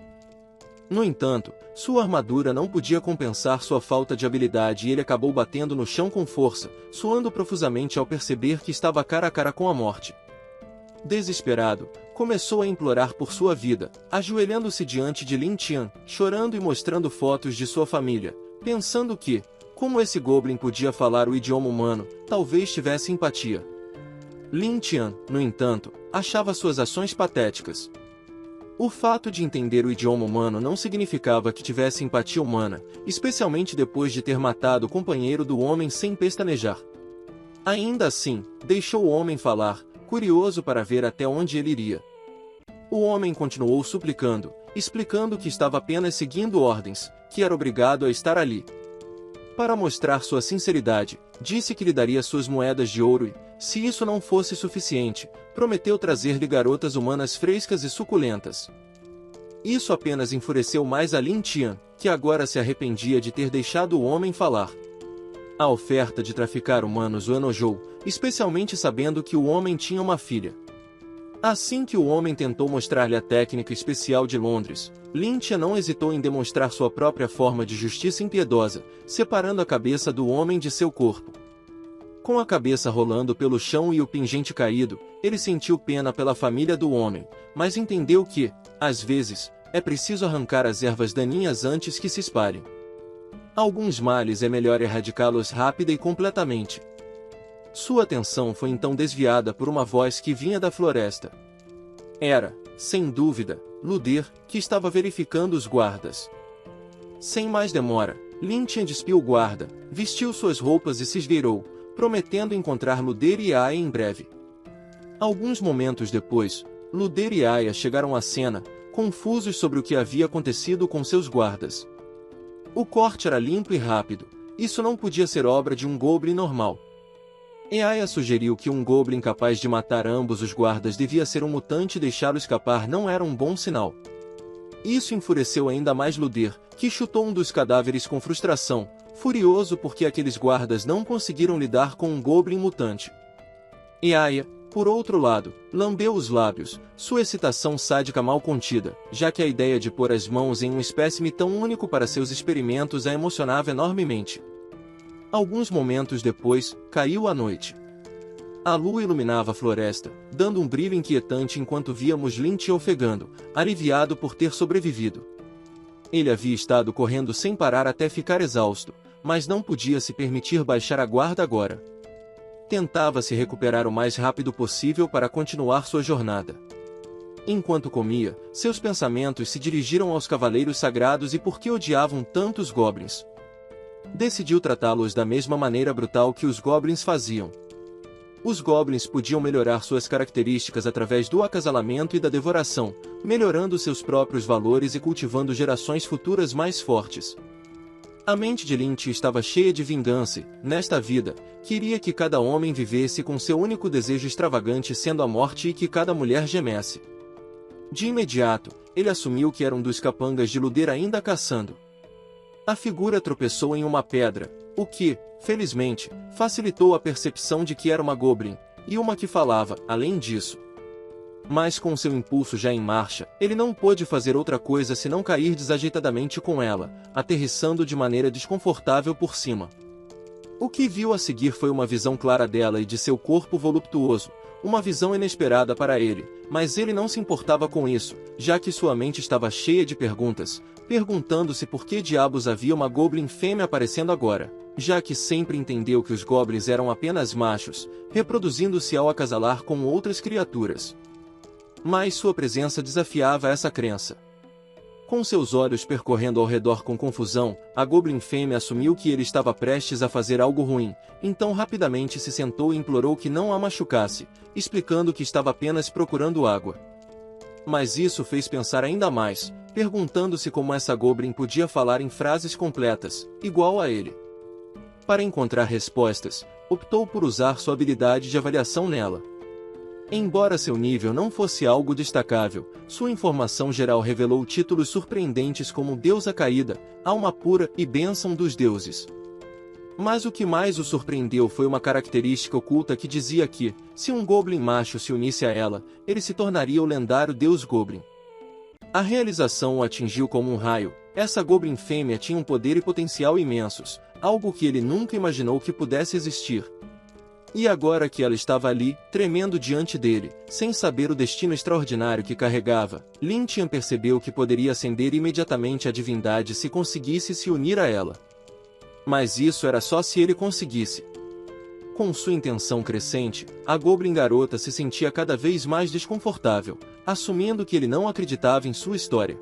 No entanto, sua armadura não podia compensar sua falta de habilidade e ele acabou batendo no chão com força, suando profusamente ao perceber que estava cara a cara com a morte. Desesperado, começou a implorar por sua vida, ajoelhando-se diante de Lin Tin, chorando e mostrando fotos de sua família, pensando que, como esse goblin podia falar o idioma humano, talvez tivesse empatia. Lin Tin, no entanto, achava suas ações patéticas. O fato de entender o idioma humano não significava que tivesse empatia humana, especialmente depois de ter matado o companheiro do homem sem pestanejar. Ainda assim, deixou o homem falar, curioso para ver até onde ele iria. O homem continuou suplicando, explicando que estava apenas seguindo ordens, que era obrigado a estar ali. Para mostrar sua sinceridade, disse que lhe daria suas moedas de ouro e, se isso não fosse suficiente, prometeu trazer-lhe garotas humanas frescas e suculentas. Isso apenas enfureceu mais a Lin Tin, que agora se arrependia de ter deixado o homem falar. A oferta de traficar humanos o enojou, especialmente sabendo que o homem tinha uma filha. Assim que o homem tentou mostrar-lhe a técnica especial de Londres, Lin Tin não hesitou em demonstrar sua própria forma de justiça impiedosa, separando a cabeça do homem de seu corpo. Com a cabeça rolando pelo chão e o pingente caído, ele sentiu pena pela família do homem, mas entendeu que, às vezes, é preciso arrancar as ervas daninhas antes que se espalhem. Alguns males é melhor erradicá-los rápida e completamente. Sua atenção foi então desviada por uma voz que vinha da floresta. Era, sem dúvida, Luder, que estava verificando os guardas. Sem mais demora, Lin Tin despiu o guarda, vestiu suas roupas e se esgueirou, prometendo encontrar Luder e Aya em breve. Alguns momentos depois, Luder e Aya chegaram à cena, confusos sobre o que havia acontecido com seus guardas. O corte era limpo e rápido, isso não podia ser obra de um goblin normal. Aya sugeriu que um goblin capaz de matar ambos os guardas devia ser um mutante e deixá-lo escapar não era um bom sinal. Isso enfureceu ainda mais Luder, que chutou um dos cadáveres com frustração, furioso porque aqueles guardas não conseguiram lidar com um goblin mutante. Aya, por outro lado, lambeu os lábios, sua excitação sádica mal contida, já que a ideia de pôr as mãos em um espécime tão único para seus experimentos a emocionava enormemente. Alguns momentos depois, caiu a noite. A lua iluminava a floresta, dando um brilho inquietante enquanto víamos Lin Tin ofegando, aliviado por ter sobrevivido. Ele havia estado correndo sem parar até ficar exausto, mas não podia se permitir baixar a guarda agora. Tentava se recuperar o mais rápido possível para continuar sua jornada. Enquanto comia, seus pensamentos se dirigiram aos cavaleiros sagrados e por que odiavam tanto os goblins. Decidiu tratá-los da mesma maneira brutal que os goblins faziam. Os goblins podiam melhorar suas características através do acasalamento e da devoração, melhorando seus próprios valores e cultivando gerações futuras mais fortes. A mente de Lynch estava cheia de vingança e, nesta vida, queria que cada homem vivesse com seu único desejo extravagante sendo a morte e que cada mulher gemesse. De imediato, ele assumiu que era um dos capangas de Luder ainda caçando. A figura tropeçou em uma pedra, o que, felizmente, facilitou a percepção de que era uma goblin, e uma que falava, além disso. Mas com seu impulso já em marcha, ele não pôde fazer outra coisa senão cair desajeitadamente com ela, aterrissando de maneira desconfortável por cima. O que viu a seguir foi uma visão clara dela e de seu corpo voluptuoso, uma visão inesperada para ele, mas ele não se importava com isso, já que sua mente estava cheia de perguntas, perguntando-se por que diabos havia uma goblin fêmea aparecendo agora, já que sempre entendeu que os goblins eram apenas machos, reproduzindo-se ao acasalar com outras criaturas. Mas sua presença desafiava essa crença. Com seus olhos percorrendo ao redor com confusão, a goblin fêmea assumiu que ele estava prestes a fazer algo ruim, então rapidamente se sentou e implorou que não a machucasse, explicando que estava apenas procurando água. Mas isso fez pensar ainda mais, perguntando-se como essa goblin podia falar em frases completas, igual a ele. Para encontrar respostas, optou por usar sua habilidade de avaliação nela. Embora seu nível não fosse algo destacável, sua informação geral revelou títulos surpreendentes como Deusa Caída, Alma Pura e Bênção dos Deuses. Mas o que mais o surpreendeu foi uma característica oculta que dizia que, se um goblin macho se unisse a ela, ele se tornaria o lendário Deus Goblin. A realização o atingiu como um raio. Essa goblin fêmea tinha um poder e potencial imensos, algo que ele nunca imaginou que pudesse existir. E agora que ela estava ali, tremendo diante dele, sem saber o destino extraordinário que carregava, Lynch percebeu que poderia ascender imediatamente à divindade se conseguisse se unir a ela. Mas isso era só se ele conseguisse. Com sua intenção crescente, a goblin garota se sentia cada vez mais desconfortável, assumindo que ele não acreditava em sua história.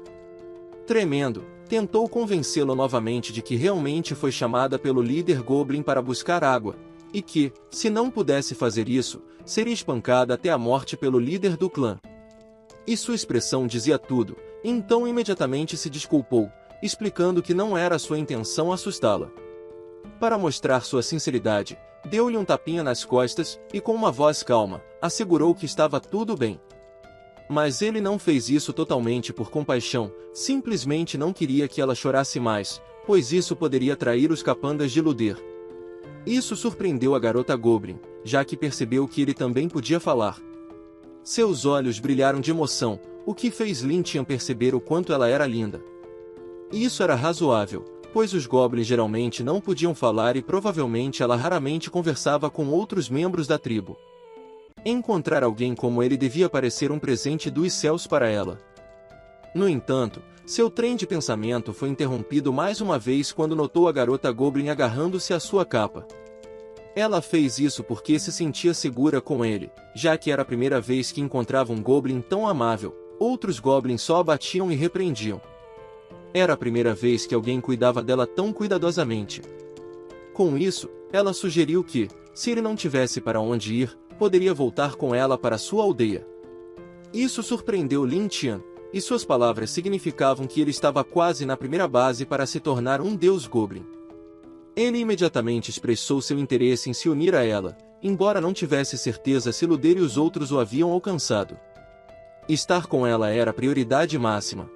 Tremendo, tentou convencê-lo novamente de que realmente foi chamada pelo líder goblin para buscar água, e que, se não pudesse fazer isso, seria espancada até a morte pelo líder do clã. E sua expressão dizia tudo, então imediatamente se desculpou, explicando que não era sua intenção assustá-la. Para mostrar sua sinceridade, deu-lhe um tapinha nas costas e com uma voz calma, assegurou que estava tudo bem. Mas ele não fez isso totalmente por compaixão, simplesmente não queria que ela chorasse mais, pois isso poderia atrair os capangas de Luder. Isso surpreendeu a garota Goblin, já que percebeu que ele também podia falar. Seus olhos brilharam de emoção, o que fez Lynch perceber o quanto ela era linda. Isso era razoável, pois os goblins geralmente não podiam falar e provavelmente ela raramente conversava com outros membros da tribo. Encontrar alguém como ele devia parecer um presente dos céus para ela. No entanto, seu trem de pensamento foi interrompido mais uma vez quando notou a garota Goblin agarrando-se à sua capa. Ela fez isso porque se sentia segura com ele, já que era a primeira vez que encontrava um Goblin tão amável. Outros Goblins só a batiam e repreendiam. Era a primeira vez que alguém cuidava dela tão cuidadosamente. Com isso, ela sugeriu que, se ele não tivesse para onde ir, poderia voltar com ela para sua aldeia. Isso surpreendeu Lin Tian, e suas palavras significavam que ele estava quase na primeira base para se tornar um deus Goblin. Ele imediatamente expressou seu interesse em se unir a ela, embora não tivesse certeza se Luder e os outros o haviam alcançado. Estar com ela era a prioridade máxima.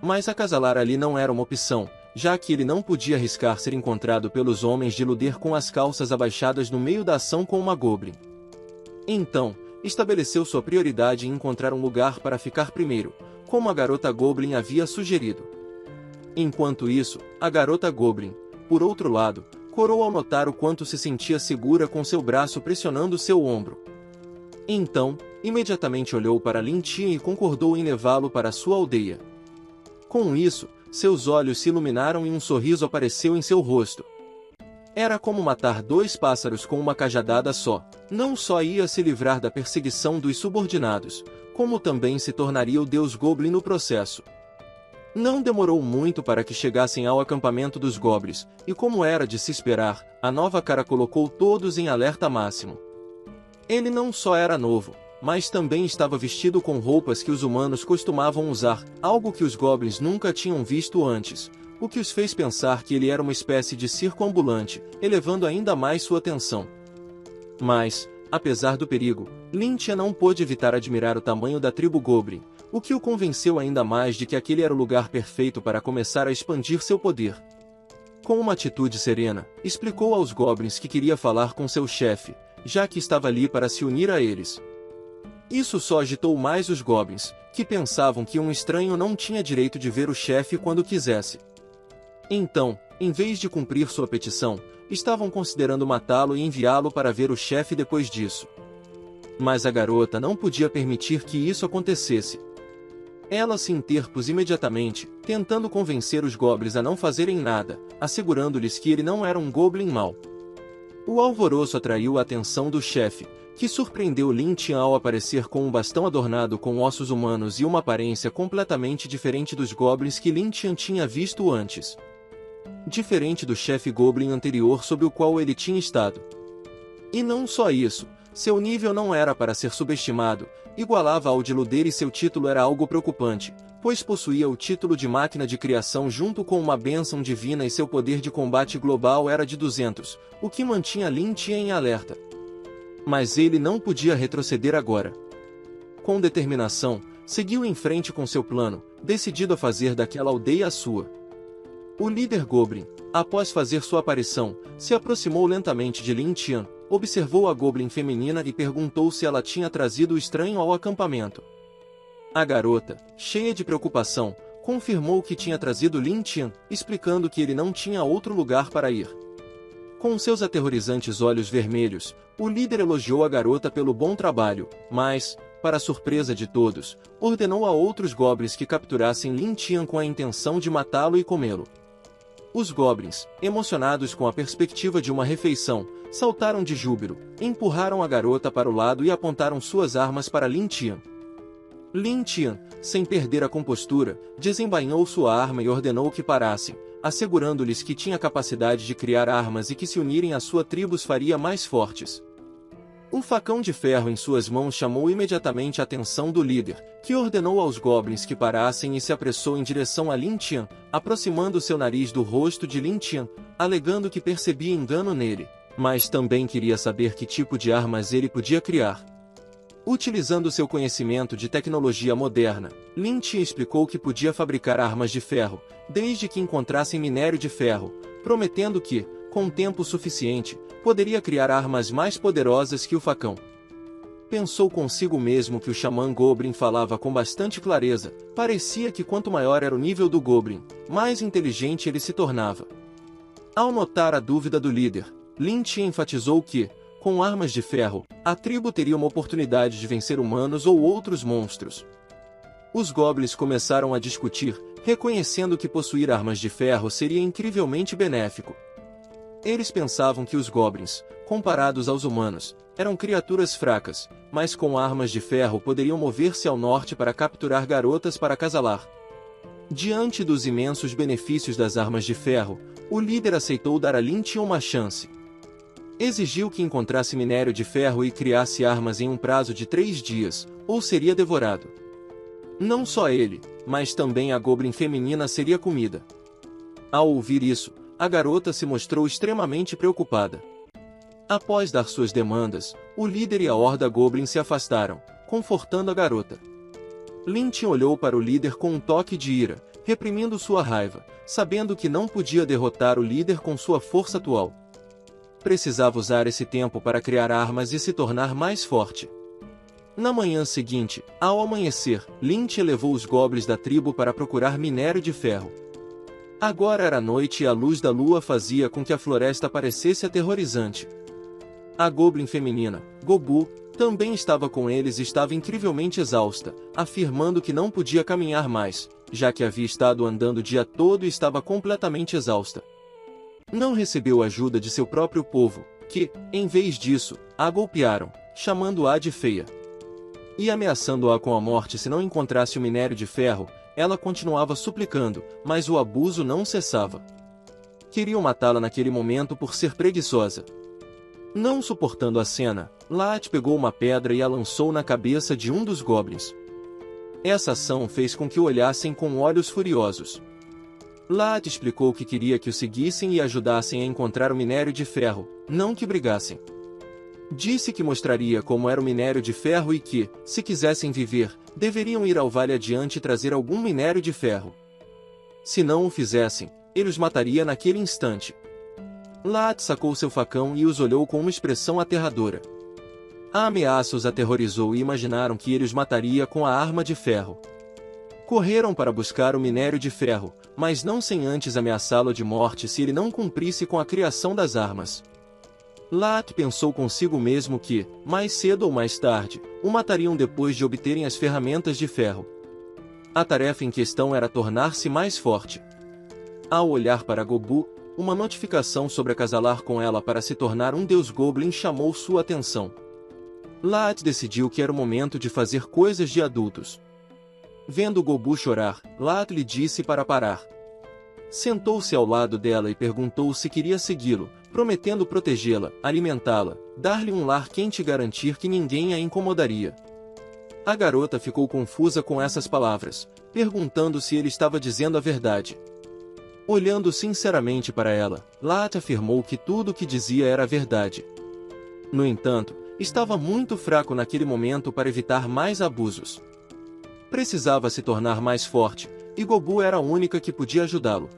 Mas acasalar ali não era uma opção, já que ele não podia arriscar ser encontrado pelos homens de Luder com as calças abaixadas no meio da ação com uma Goblin. Então, estabeleceu sua prioridade em encontrar um lugar para ficar primeiro, como a garota Goblin havia sugerido. Enquanto isso, a garota Goblin, por outro lado, corou ao notar o quanto se sentia segura com seu braço pressionando seu ombro. Então, imediatamente olhou para Lin Tian e concordou em levá-lo para sua aldeia. Com isso, seus olhos se iluminaram e um sorriso apareceu em seu rosto, Era como matar 2 pássaros com uma cajadada só. Não só ia se livrar da perseguição dos subordinados, como também se tornaria o deus Goblin no processo. Não demorou muito para que chegassem ao acampamento dos Goblins, e como era de se esperar, a nova cara colocou todos em alerta máximo. Ele não só era novo, mas também estava vestido com roupas que os humanos costumavam usar, algo que os Goblins nunca tinham visto antes, o que os fez pensar que ele era uma espécie de circo ambulante, elevando ainda mais sua atenção. Mas, apesar do perigo, Lyntia não pôde evitar admirar o tamanho da tribo Goblin, o que o convenceu ainda mais de que aquele era o lugar perfeito para começar a expandir seu poder. Com uma atitude serena, explicou aos Goblins que queria falar com seu chefe, já que estava ali para se unir a eles. Isso só agitou mais os Goblins, que pensavam que um estranho não tinha direito de ver o chefe quando quisesse. Então, em vez de cumprir sua petição, estavam considerando matá-lo e enviá-lo para ver o chefe depois disso. Mas a garota não podia permitir que isso acontecesse. Ela se interpôs imediatamente, tentando convencer os Goblins a não fazerem nada, assegurando-lhes que ele não era um Goblin mau. O alvoroço atraiu a atenção do chefe, que surpreendeu Lyntia ao aparecer com um bastão adornado com ossos humanos e uma aparência completamente diferente dos Goblins que Lyntia tinha visto antes. Diferente do chefe Goblin anterior sob o qual ele tinha estado. E não só isso, seu nível não era para ser subestimado, igualava ao de Luder e seu título era algo preocupante, pois possuía o título de máquina de criação junto com uma bênção divina e seu poder de combate global era de 200, o que mantinha Lyntia em alerta. Mas ele não podia retroceder agora. Com determinação, seguiu em frente com seu plano, decidido a fazer daquela aldeia a sua. O líder Goblin, após fazer sua aparição, se aproximou lentamente de Lyntia, observou a Goblin feminina e perguntou se ela tinha trazido o estranho ao acampamento. A garota, cheia de preocupação, confirmou que tinha trazido Lyntia, explicando que ele não tinha outro lugar para ir. Com seus aterrorizantes olhos vermelhos, o líder elogiou a garota pelo bom trabalho, mas, para a surpresa de todos, ordenou a outros Goblins que capturassem Lyntia com a intenção de matá-lo e comê-lo. Os Goblins, emocionados com a perspectiva de uma refeição, saltaram de júbilo, empurraram a garota para o lado e apontaram suas armas para Lyntia. Lyntia, sem perder a compostura, desembainhou sua arma e ordenou que parassem, assegurando-lhes que tinha capacidade de criar armas e que se unirem à sua tribo os faria mais fortes. O facão de ferro em suas mãos chamou imediatamente a atenção do líder, que ordenou aos Goblins que parassem e se apressou em direção a Lyntia, aproximando seu nariz do rosto de Lyntia, alegando que percebia engano nele, mas também queria saber que tipo de armas ele podia criar. Utilizando seu conhecimento de tecnologia moderna, Lyntia explicou que podia fabricar armas de ferro, desde que encontrassem minério de ferro, prometendo que, com tempo suficiente, poderia criar armas mais poderosas que o facão. Pensou consigo mesmo que o xamã Goblin falava com bastante clareza, parecia que quanto maior era o nível do Goblin, mais inteligente ele se tornava. Ao notar a dúvida do líder, Lyntia enfatizou que, com armas de ferro, a tribo teria uma oportunidade de vencer humanos ou outros monstros. Os Goblins começaram a discutir, reconhecendo que possuir armas de ferro seria incrivelmente benéfico. Eles pensavam que os Goblins, comparados aos humanos, eram criaturas fracas, mas com armas de ferro poderiam mover-se ao norte para capturar garotas para acasalar. Diante dos imensos benefícios das armas de ferro, o líder aceitou dar a Lyntia uma chance. Exigiu que encontrasse minério de ferro e criasse armas em um prazo de 3 dias, ou seria devorado. Não só ele, mas também a Goblin feminina seria comida. Ao ouvir isso, a garota se mostrou extremamente preocupada. Após dar suas demandas, o líder e a horda Goblin se afastaram, confortando a garota. Lyntia olhou para o líder com um toque de ira, reprimindo sua raiva, sabendo que não podia derrotar o líder com sua força atual. Precisava usar esse tempo para criar armas e se tornar mais forte. Na manhã seguinte, ao amanhecer, Lyntia levou os Goblins da tribo para procurar minério de ferro. Agora era noite e a luz da lua fazia com que a floresta parecesse aterrorizante. A Goblin feminina, Gobu, também estava com eles e estava incrivelmente exausta, afirmando que não podia caminhar mais, já que havia estado andando o dia todo e estava completamente exausta. Não recebeu ajuda de seu próprio povo, que, em vez disso, a golpearam, chamando-a de feia. E ameaçando-a com a morte se não encontrasse o minério de ferro, ela continuava suplicando, mas o abuso não cessava. Queriam matá-la naquele momento por ser preguiçosa. Não suportando a cena, Laat pegou uma pedra e a lançou na cabeça de um dos goblins. Essa ação fez com que o olhassem com olhos furiosos. Laat explicou que queria que o seguissem e ajudassem a encontrar o minério de ferro, não que brigassem. Disse que mostraria como era o minério de ferro e que, se quisessem viver, deveriam ir ao vale adiante e trazer algum minério de ferro. Se não o fizessem, ele os mataria naquele instante. Laat sacou seu facão e os olhou com uma expressão aterradora. A ameaça os aterrorizou e imaginaram que ele os mataria com a arma de ferro. Correram para buscar o minério de ferro, mas não sem antes ameaçá-lo de morte se ele não cumprisse com a criação das armas. Laat pensou consigo mesmo que, mais cedo ou mais tarde, o matariam depois de obterem as ferramentas de ferro. A tarefa em questão era tornar-se mais forte. Ao olhar para Gobu, uma notificação sobre acasalar com ela para se tornar um deus goblin chamou sua atenção. Laat decidiu que era o momento de fazer coisas de adultos. Vendo Gobu chorar, Laat lhe disse para parar. Sentou-se ao lado dela e perguntou se queria segui-lo, prometendo protegê-la, alimentá-la, dar-lhe um lar quente e garantir que ninguém a incomodaria. A garota ficou confusa com essas palavras, perguntando se ele estava dizendo a verdade. Olhando sinceramente para ela, Laat afirmou que tudo o que dizia era verdade. No entanto, estava muito fraco naquele momento para evitar mais abusos. Precisava se tornar mais forte, e Gobu era a única que podia ajudá-lo.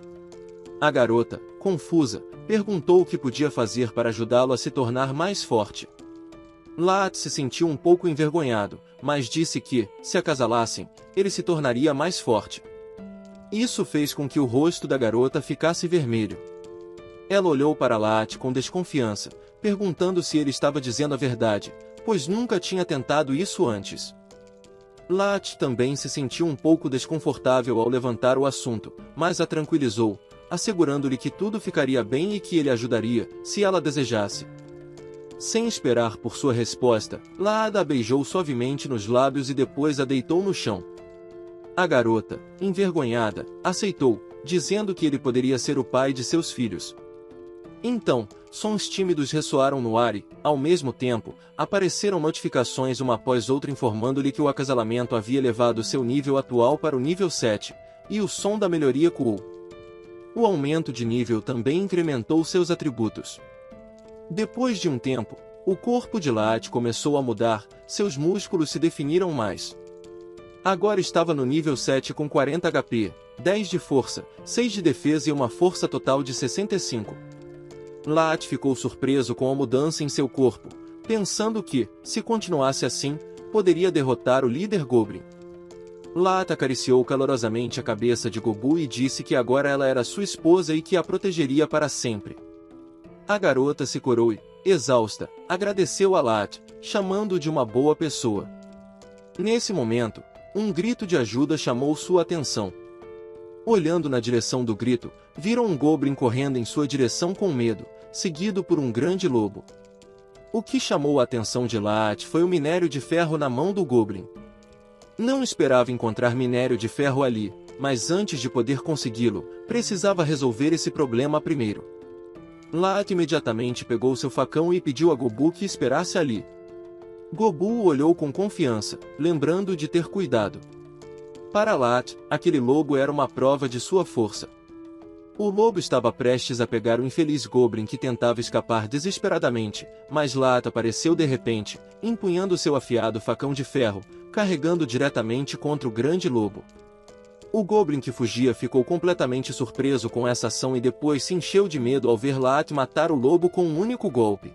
A garota, confusa, perguntou o que podia fazer para ajudá-lo a se tornar mais forte. Laat se sentiu um pouco envergonhado, mas disse que, se acasalassem, ele se tornaria mais forte. Isso fez com que o rosto da garota ficasse vermelho. Ela olhou para Laat com desconfiança, perguntando se ele estava dizendo a verdade, pois nunca tinha tentado isso antes. Laat também se sentiu um pouco desconfortável ao levantar o assunto, mas a tranquilizou, assegurando-lhe que tudo ficaria bem e que ele ajudaria, se ela desejasse. Sem esperar por sua resposta, Laat a beijou suavemente nos lábios e depois a deitou no chão. A garota, envergonhada, aceitou, dizendo que ele poderia ser o pai de seus filhos. Então, sons tímidos ressoaram no ar e, ao mesmo tempo, apareceram notificações uma após outra informando-lhe que o acasalamento havia elevado seu nível atual para o nível 7, e o som da melhoria coou. O aumento de nível também incrementou seus atributos. Depois de um tempo, o corpo de Laat começou a mudar, seus músculos se definiram mais. Agora estava no nível 7 com 40 HP, 10 de força, 6 de defesa e uma força total de 65. Laat ficou surpreso com a mudança em seu corpo, pensando que, se continuasse assim, poderia derrotar o líder Goblin. Laat acariciou calorosamente a cabeça de Gobu e disse que agora ela era sua esposa e que a protegeria para sempre. A garota se curou e, exausta, agradeceu a Laat, chamando-o de uma boa pessoa. Nesse momento, um grito de ajuda chamou sua atenção. Olhando na direção do grito, viram um Goblin correndo em sua direção com medo, seguido por um grande lobo. O que chamou a atenção de Laat foi o minério de ferro na mão do Goblin. Não esperava encontrar minério de ferro ali, mas antes de poder consegui-lo, precisava resolver esse problema primeiro. Laat imediatamente pegou seu facão e pediu a Gobu que esperasse ali. Gobu o olhou com confiança, lembrando de ter cuidado. Para Laat, aquele lobo era uma prova de sua força. O lobo estava prestes a pegar o infeliz Goblin que tentava escapar desesperadamente, mas Laat apareceu de repente, empunhando seu afiado facão de ferro, carregando diretamente contra o grande lobo. O Goblin que fugia ficou completamente surpreso com essa ação e depois se encheu de medo ao ver Laat matar o lobo com um único golpe.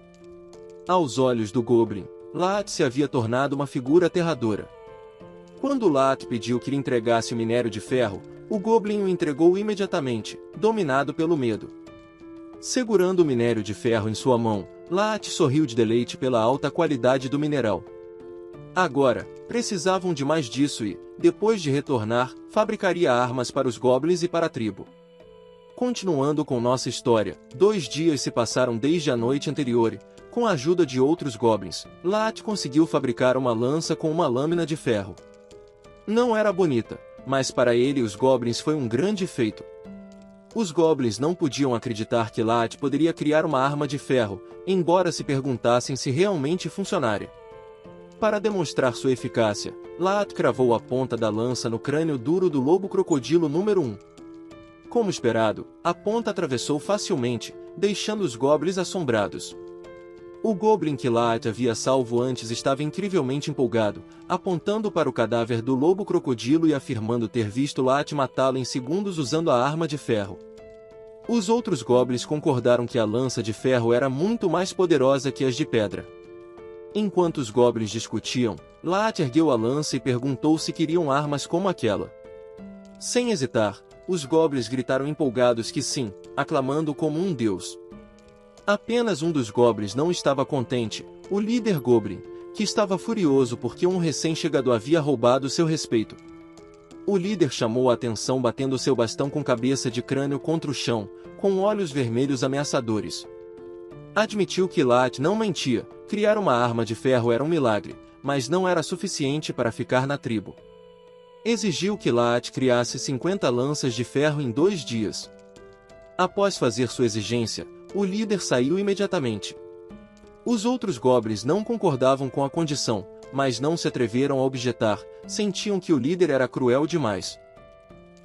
Aos olhos do Goblin, Laat se havia tornado uma figura aterradora. Quando Laat pediu que lhe entregasse o minério de ferro, o Goblin o entregou imediatamente, dominado pelo medo. Segurando o minério de ferro em sua mão, Laat sorriu de deleite pela alta qualidade do mineral. Agora, precisavam de mais disso e, depois de retornar, fabricaria armas para os Goblins e para a tribo. Continuando com nossa história, 2 dias se passaram desde a noite anterior. Com a ajuda de outros goblins, Lat conseguiu fabricar uma lança com uma lâmina de ferro. Não era bonita, mas para ele e os goblins foi um grande feito. Os goblins não podiam acreditar que Lat poderia criar uma arma de ferro, embora se perguntassem se realmente funcionaria. Para demonstrar sua eficácia, Lat cravou a ponta da lança no crânio duro do lobo-crocodilo número 1. Como esperado, a ponta atravessou facilmente, deixando os goblins assombrados. O goblin que Lat havia salvo antes estava incrivelmente empolgado, apontando para o cadáver do lobo-crocodilo e afirmando ter visto Lat matá-lo em segundos usando a arma de ferro. Os outros goblins concordaram que a lança de ferro era muito mais poderosa que as de pedra. Enquanto os goblins discutiam, Lat ergueu a lança e perguntou se queriam armas como aquela. Sem hesitar, os goblins gritaram empolgados que sim, aclamando como um deus. Apenas um dos goblins não estava contente, o líder goblin, que estava furioso porque um recém-chegado havia roubado seu respeito. O líder chamou a atenção batendo seu bastão com cabeça de crânio contra o chão, com olhos vermelhos ameaçadores. Admitiu que Lat não mentia, criar uma arma de ferro era um milagre, mas não era suficiente para ficar na tribo. Exigiu que Lat criasse 50 lanças de ferro em 2 dias. Após fazer sua exigência, o líder saiu imediatamente. Os outros goblins não concordavam com a condição, mas não se atreveram a objetar, sentiam que o líder era cruel demais.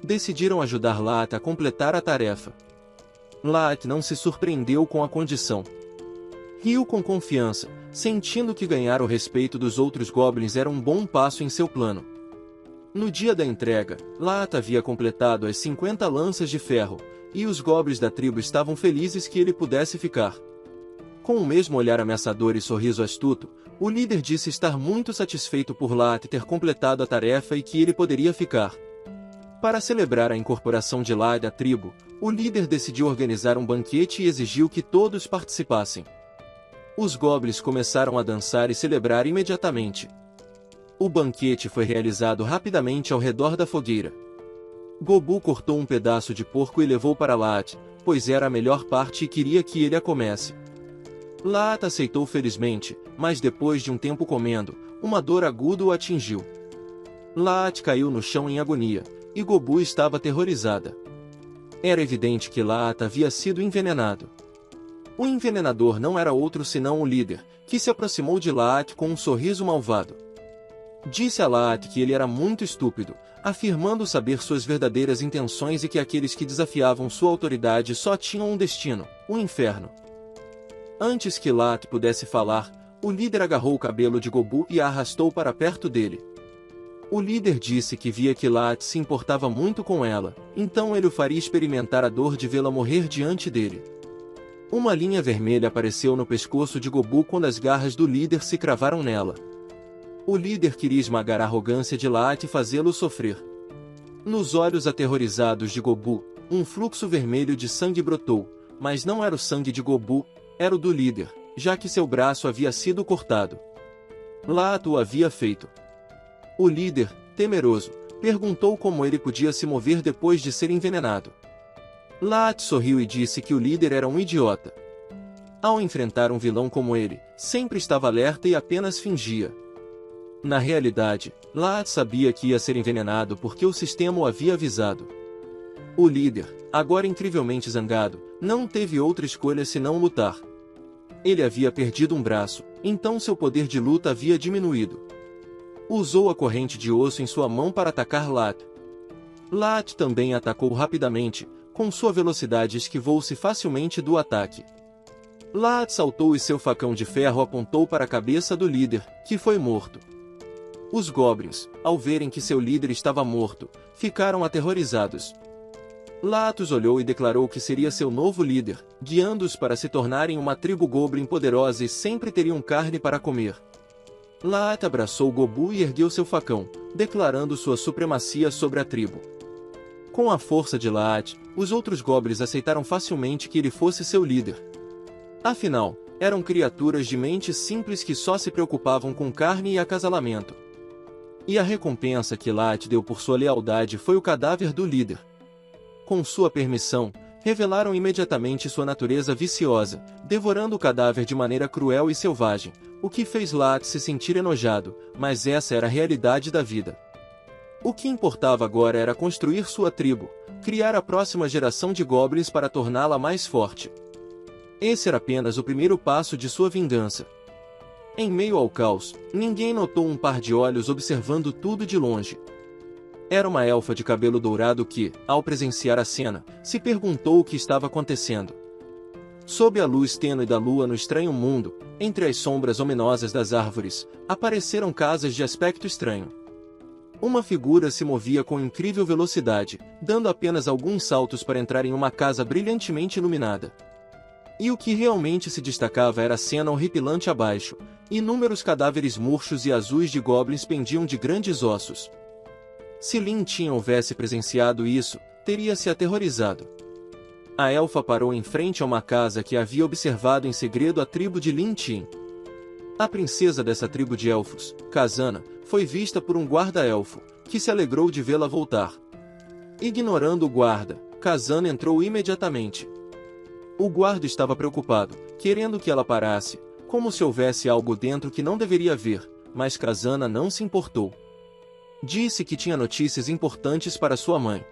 Decidiram ajudar Lat a completar a tarefa. Lat não se surpreendeu com a condição. Riu com confiança, sentindo que ganhar o respeito dos outros goblins era um bom passo em seu plano. No dia da entrega, Lat havia completado as 50 lanças de ferro, e os goblins da tribo estavam felizes que ele pudesse ficar. Com o mesmo olhar ameaçador e sorriso astuto, o líder disse estar muito satisfeito por Lat ter completado a tarefa e que ele poderia ficar. Para celebrar a incorporação de Lat à tribo, o líder decidiu organizar um banquete e exigiu que todos participassem. Os goblins começaram a dançar e celebrar imediatamente. O banquete foi realizado rapidamente ao redor da fogueira. Gobu cortou um pedaço de porco e levou para Lat, pois era a melhor parte e queria que ele a comesse. Lat aceitou felizmente, mas depois de um tempo comendo, uma dor aguda o atingiu. Lat caiu no chão em agonia, e Gobu estava aterrorizada. Era evidente que Lat havia sido envenenado. O envenenador não era outro senão o líder, que se aproximou de Lat com um sorriso malvado. Disse a Lat que ele era muito estúpido, afirmando saber suas verdadeiras intenções e que aqueles que desafiavam sua autoridade só tinham um destino, o inferno. Antes que Lat pudesse falar, o líder agarrou o cabelo de Gobu e a arrastou para perto dele. O líder disse que via que Lat se importava muito com ela, então ele o faria experimentar a dor de vê-la morrer diante dele. Uma linha vermelha apareceu no pescoço de Gobu quando as garras do líder se cravaram nela. O líder queria esmagar a arrogância de Lat e fazê-lo sofrer. Nos olhos aterrorizados de Gobu, um fluxo vermelho de sangue brotou, mas não era o sangue de Gobu, era o do líder, já que seu braço havia sido cortado. Lat o havia feito. O líder, temeroso, perguntou como ele podia se mover depois de ser envenenado. Lat sorriu e disse que o líder era um idiota. Ao enfrentar um vilão como ele, sempre estava alerta e apenas fingia. Na realidade, Lat sabia que ia ser envenenado porque o sistema o havia avisado. O líder, agora incrivelmente zangado, não teve outra escolha senão lutar. Ele havia perdido um braço, então seu poder de luta havia diminuído. Usou a corrente de osso em sua mão para atacar Lat. Lat também atacou rapidamente, com sua velocidade esquivou-se facilmente do ataque. Lat saltou e seu facão de ferro apontou para a cabeça do líder, que foi morto. Os goblins, ao verem que seu líder estava morto, ficaram aterrorizados. Lat os olhou e declarou que seria seu novo líder, guiando-os para se tornarem uma tribo goblin poderosa e sempre teriam carne para comer. Lat abraçou Gobu e ergueu seu facão, declarando sua supremacia sobre a tribo. Com a força de Lat, os outros goblins aceitaram facilmente que ele fosse seu líder. Afinal, eram criaturas de mente simples que só se preocupavam com carne e acasalamento. E a recompensa que Lat deu por sua lealdade foi o cadáver do líder. Com sua permissão, revelaram imediatamente sua natureza viciosa, devorando o cadáver de maneira cruel e selvagem, o que fez Lat se sentir enojado, mas essa era a realidade da vida. O que importava agora era construir sua tribo, criar a próxima geração de goblins para torná-la mais forte. Esse era apenas o primeiro passo de sua vingança. Em meio ao caos, ninguém notou um par de olhos observando tudo de longe. Era uma elfa de cabelo dourado que, ao presenciar a cena, se perguntou o que estava acontecendo. Sob a luz tênue da lua no estranho mundo, entre as sombras ominosas das árvores, apareceram casas de aspecto estranho. Uma figura se movia com incrível velocidade, dando apenas alguns saltos para entrar em uma casa brilhantemente iluminada. E o que realmente se destacava era a cena horripilante abaixo. Inúmeros cadáveres murchos e azuis de goblins pendiam de grandes ossos. Se Lin Tin houvesse presenciado isso, teria se aterrorizado. A elfa parou em frente a uma casa que havia observado em segredo a tribo de Lin Tin. A princesa dessa tribo de elfos, Khazana, foi vista por um guarda-elfo, que se alegrou de vê-la voltar. Ignorando o guarda, Khazana entrou imediatamente. O guarda estava preocupado, querendo que ela parasse, como se houvesse algo dentro que não deveria ver, mas Khazana não se importou. Disse que tinha notícias importantes para sua mãe.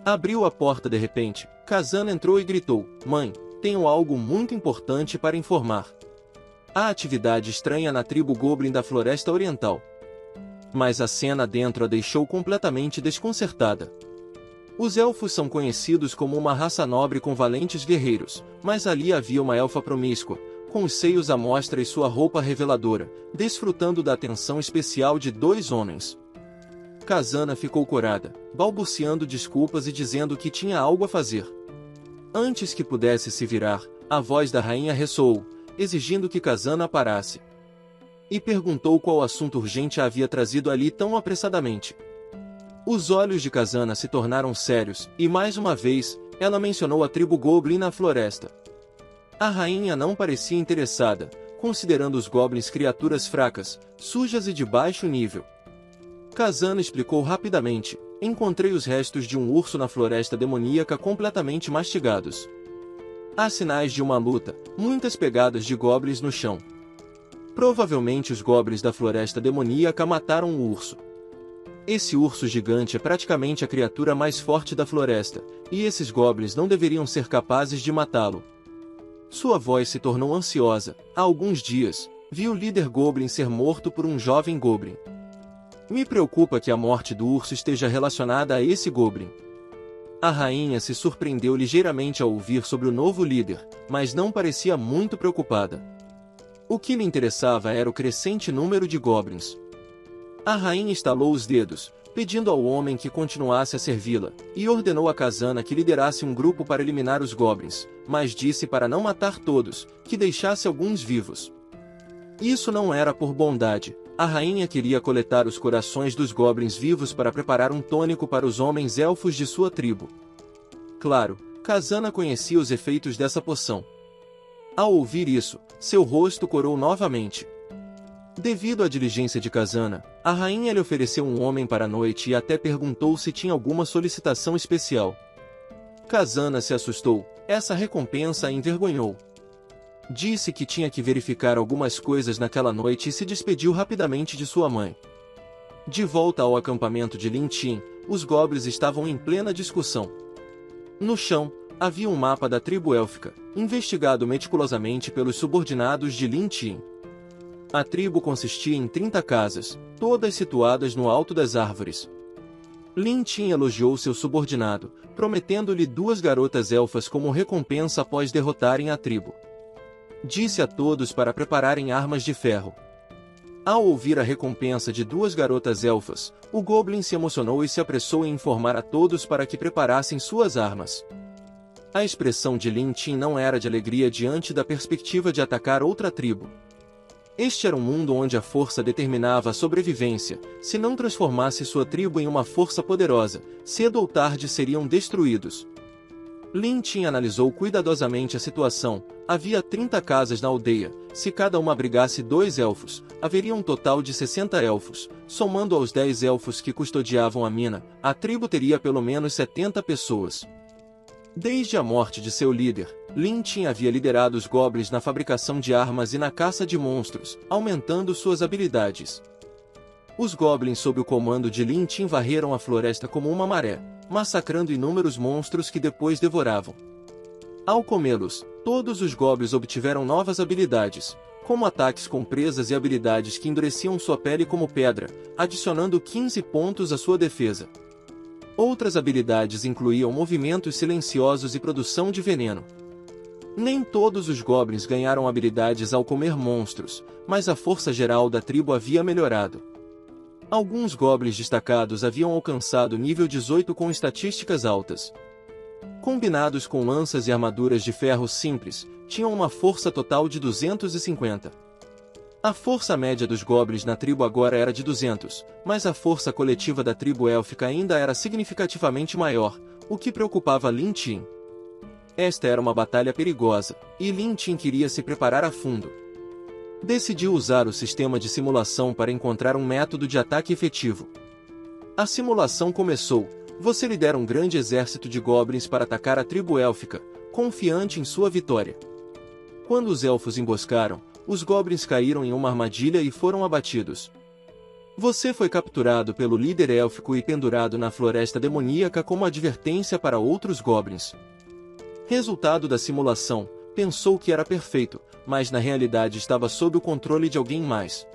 Abriu a porta de repente, Khazana entrou e gritou: "Mãe, tenho algo muito importante para informar. Há atividade estranha na tribo Goblin da Floresta Oriental." Mas a cena dentro a deixou completamente desconcertada. Os elfos são conhecidos como uma raça nobre com valentes guerreiros, mas ali havia uma elfa promíscua, com os seios à mostra e sua roupa reveladora, desfrutando da atenção especial de 2 homens. Khazana ficou corada, balbuciando desculpas e dizendo que tinha algo a fazer. Antes que pudesse se virar, a voz da rainha ressoou, exigindo que Khazana parasse. E perguntou qual assunto urgente a havia trazido ali tão apressadamente. Os olhos de Khazana se tornaram sérios, e mais uma vez, ela mencionou a tribo Goblin na floresta. A rainha não parecia interessada, considerando os goblins criaturas fracas, sujas e de baixo nível. Khazana explicou rapidamente: "Encontrei os restos de um urso na floresta demoníaca completamente mastigados. Há sinais de uma luta, muitas pegadas de goblins no chão. Provavelmente os goblins da floresta demoníaca mataram o urso. Esse urso gigante é praticamente a criatura mais forte da floresta, e esses goblins não deveriam ser capazes de matá-lo." Sua voz se tornou ansiosa. Há alguns dias, vi o líder goblin ser morto por um jovem goblin. Me preocupa que a morte do urso esteja relacionada a esse goblin. A rainha se surpreendeu ligeiramente ao ouvir sobre o novo líder, mas não parecia muito preocupada. O que lhe interessava era o crescente número de goblins. A rainha estalou os dedos, pedindo ao homem que continuasse a servi-la, e ordenou a Khazana que liderasse um grupo para eliminar os goblins, mas disse para não matar todos, que deixasse alguns vivos. Isso não era por bondade. A rainha queria coletar os corações dos goblins vivos para preparar um tônico para os homens elfos de sua tribo. Claro, Khazana conhecia os efeitos dessa poção. Ao ouvir isso, seu rosto corou novamente. Devido à diligência de Khazana, a rainha lhe ofereceu um homem para a noite e até perguntou se tinha alguma solicitação especial. Khazana se assustou, essa recompensa a envergonhou. Disse que tinha que verificar algumas coisas naquela noite e se despediu rapidamente de sua mãe. De volta ao acampamento de Lin Tin, os goblins estavam em plena discussão. No chão, havia um mapa da tribo élfica, investigado meticulosamente pelos subordinados de Lin Tin. A tribo consistia em 30 casas, todas situadas no alto das árvores. Lin Tin elogiou seu subordinado, prometendo-lhe 2 garotas elfas como recompensa após derrotarem a tribo. Disse a todos para prepararem armas de ferro. Ao ouvir a recompensa de 2 garotas elfas, o Goblin se emocionou e se apressou em informar a todos para que preparassem suas armas. A expressão de Lin Tin não era de alegria diante da perspectiva de atacar outra tribo. Este era um mundo onde a força determinava a sobrevivência. Se não transformasse sua tribo em uma força poderosa, cedo ou tarde seriam destruídos. Lin Tin analisou cuidadosamente a situação. Havia 30 casas na aldeia. Se cada uma abrigasse 2 elfos, haveria um total de 60 elfos. Somando aos 10 elfos que custodiavam a mina, a tribo teria pelo menos 70 pessoas. Desde a morte de seu líder, Lin Tin havia liderado os goblins na fabricação de armas e na caça de monstros, aumentando suas habilidades. Os goblins sob o comando de Lin Tin varreram a floresta como uma maré, massacrando inúmeros monstros que depois devoravam. Ao comê-los, todos os goblins obtiveram novas habilidades, como ataques com presas e habilidades que endureciam sua pele como pedra, adicionando 15 pontos à sua defesa. Outras habilidades incluíam movimentos silenciosos e produção de veneno. Nem todos os goblins ganharam habilidades ao comer monstros, mas a força geral da tribo havia melhorado. Alguns goblins destacados haviam alcançado nível 18 com estatísticas altas. Combinados com lanças e armaduras de ferro simples, tinham uma força total de 250. A força média dos goblins na tribo agora era de 200, mas a força coletiva da tribo élfica ainda era significativamente maior, o que preocupava Lin Tin. Esta era uma batalha perigosa, e Lin Tin queria se preparar a fundo. Decidiu usar o sistema de simulação para encontrar um método de ataque efetivo. A simulação começou. Você lidera um grande exército de goblins para atacar a tribo élfica, confiante em sua vitória. Quando os elfos emboscaram, os goblins caíram em uma armadilha e foram abatidos. Você foi capturado pelo líder élfico e pendurado na floresta demoníaca como advertência para outros goblins. Resultado da simulação, pensou que era perfeito, mas na realidade estava sob o controle de alguém mais.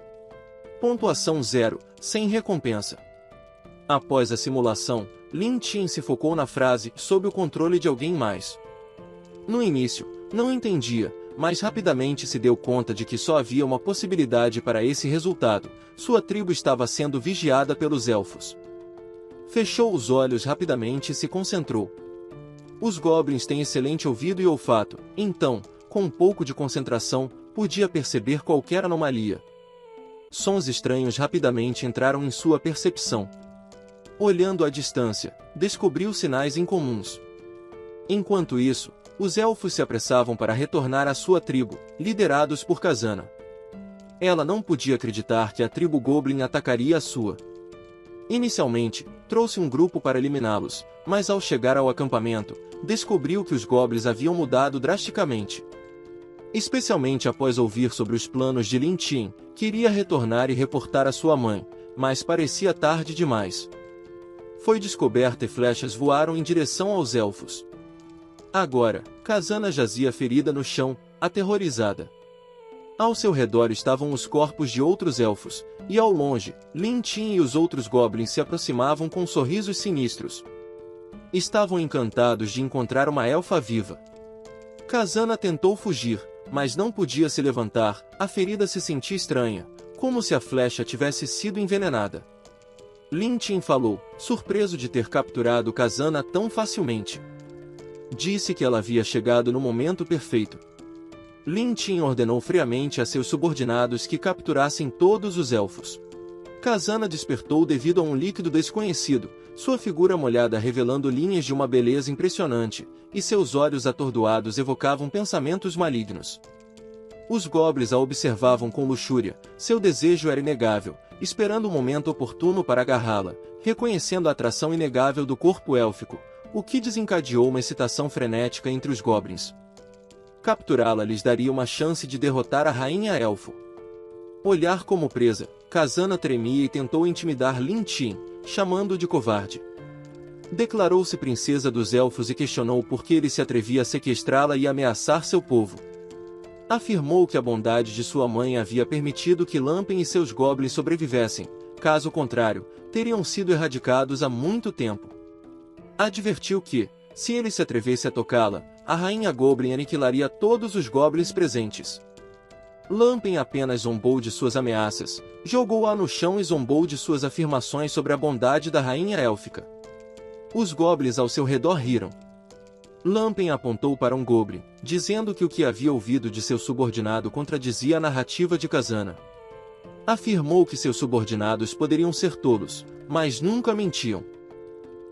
Pontuação 0, sem recompensa. Após a simulação, Lin Tin se focou na frase sob o controle de alguém mais. No início, não entendia, mas rapidamente se deu conta de que só havia uma possibilidade para esse resultado: sua tribo estava sendo vigiada pelos elfos. Fechou os olhos rapidamente e se concentrou. Os goblins têm excelente ouvido e olfato, então, com um pouco de concentração, podia perceber qualquer anomalia. Sons estranhos rapidamente entraram em sua percepção. Olhando à distância, descobriu sinais incomuns. Enquanto isso, os elfos se apressavam para retornar à sua tribo, liderados por Kazana. Ela não podia acreditar que a tribo Goblin atacaria a sua. Inicialmente, trouxe um grupo para eliminá-los, mas ao chegar ao acampamento, descobriu que os Goblins haviam mudado drasticamente. Especialmente após ouvir sobre os planos de Lin Tin, queria retornar e reportar a sua mãe, mas parecia tarde demais. Foi descoberta e flechas voaram em direção aos elfos. Agora, Kazana jazia ferida no chão, aterrorizada. Ao seu redor estavam os corpos de outros elfos, e ao longe, Lin Tin e os outros goblins se aproximavam com sorrisos sinistros. Estavam encantados de encontrar uma elfa viva. Kazana tentou fugir, mas não podia se levantar, a ferida se sentia estranha, como se a flecha tivesse sido envenenada. Lin Tin falou, surpreso de ter capturado Kazana tão facilmente. Disse que ela havia chegado no momento perfeito. Lin Tin ordenou friamente a seus subordinados que capturassem todos os elfos. Kazana despertou devido a um líquido desconhecido, sua figura molhada revelando linhas de uma beleza impressionante, e seus olhos atordoados evocavam pensamentos malignos. Os goblins a observavam com luxúria, seu desejo era inegável, esperando o momento oportuno para agarrá-la, reconhecendo a atração inegável do corpo élfico, o que desencadeou uma excitação frenética entre os goblins. Capturá-la lhes daria uma chance de derrotar a rainha elfo. Olhar como presa, Kazana tremia e tentou intimidar Lin Tin, chamando-o de covarde. Declarou-se princesa dos elfos e questionou por que ele se atrevia a sequestrá-la e ameaçar seu povo. Afirmou que a bondade de sua mãe havia permitido que Lampen e seus goblins sobrevivessem, caso contrário, teriam sido erradicados há muito tempo. Advertiu que, se ele se atrevesse a tocá-la, a rainha Goblin aniquilaria todos os goblins presentes. Lampen apenas zombou de suas ameaças, jogou-a no chão e zombou de suas afirmações sobre a bondade da rainha élfica. Os goblins ao seu redor riram. Lampen apontou para um goblin, dizendo que o que havia ouvido de seu subordinado contradizia a narrativa de Kazana. Afirmou que seus subordinados poderiam ser tolos, mas nunca mentiam.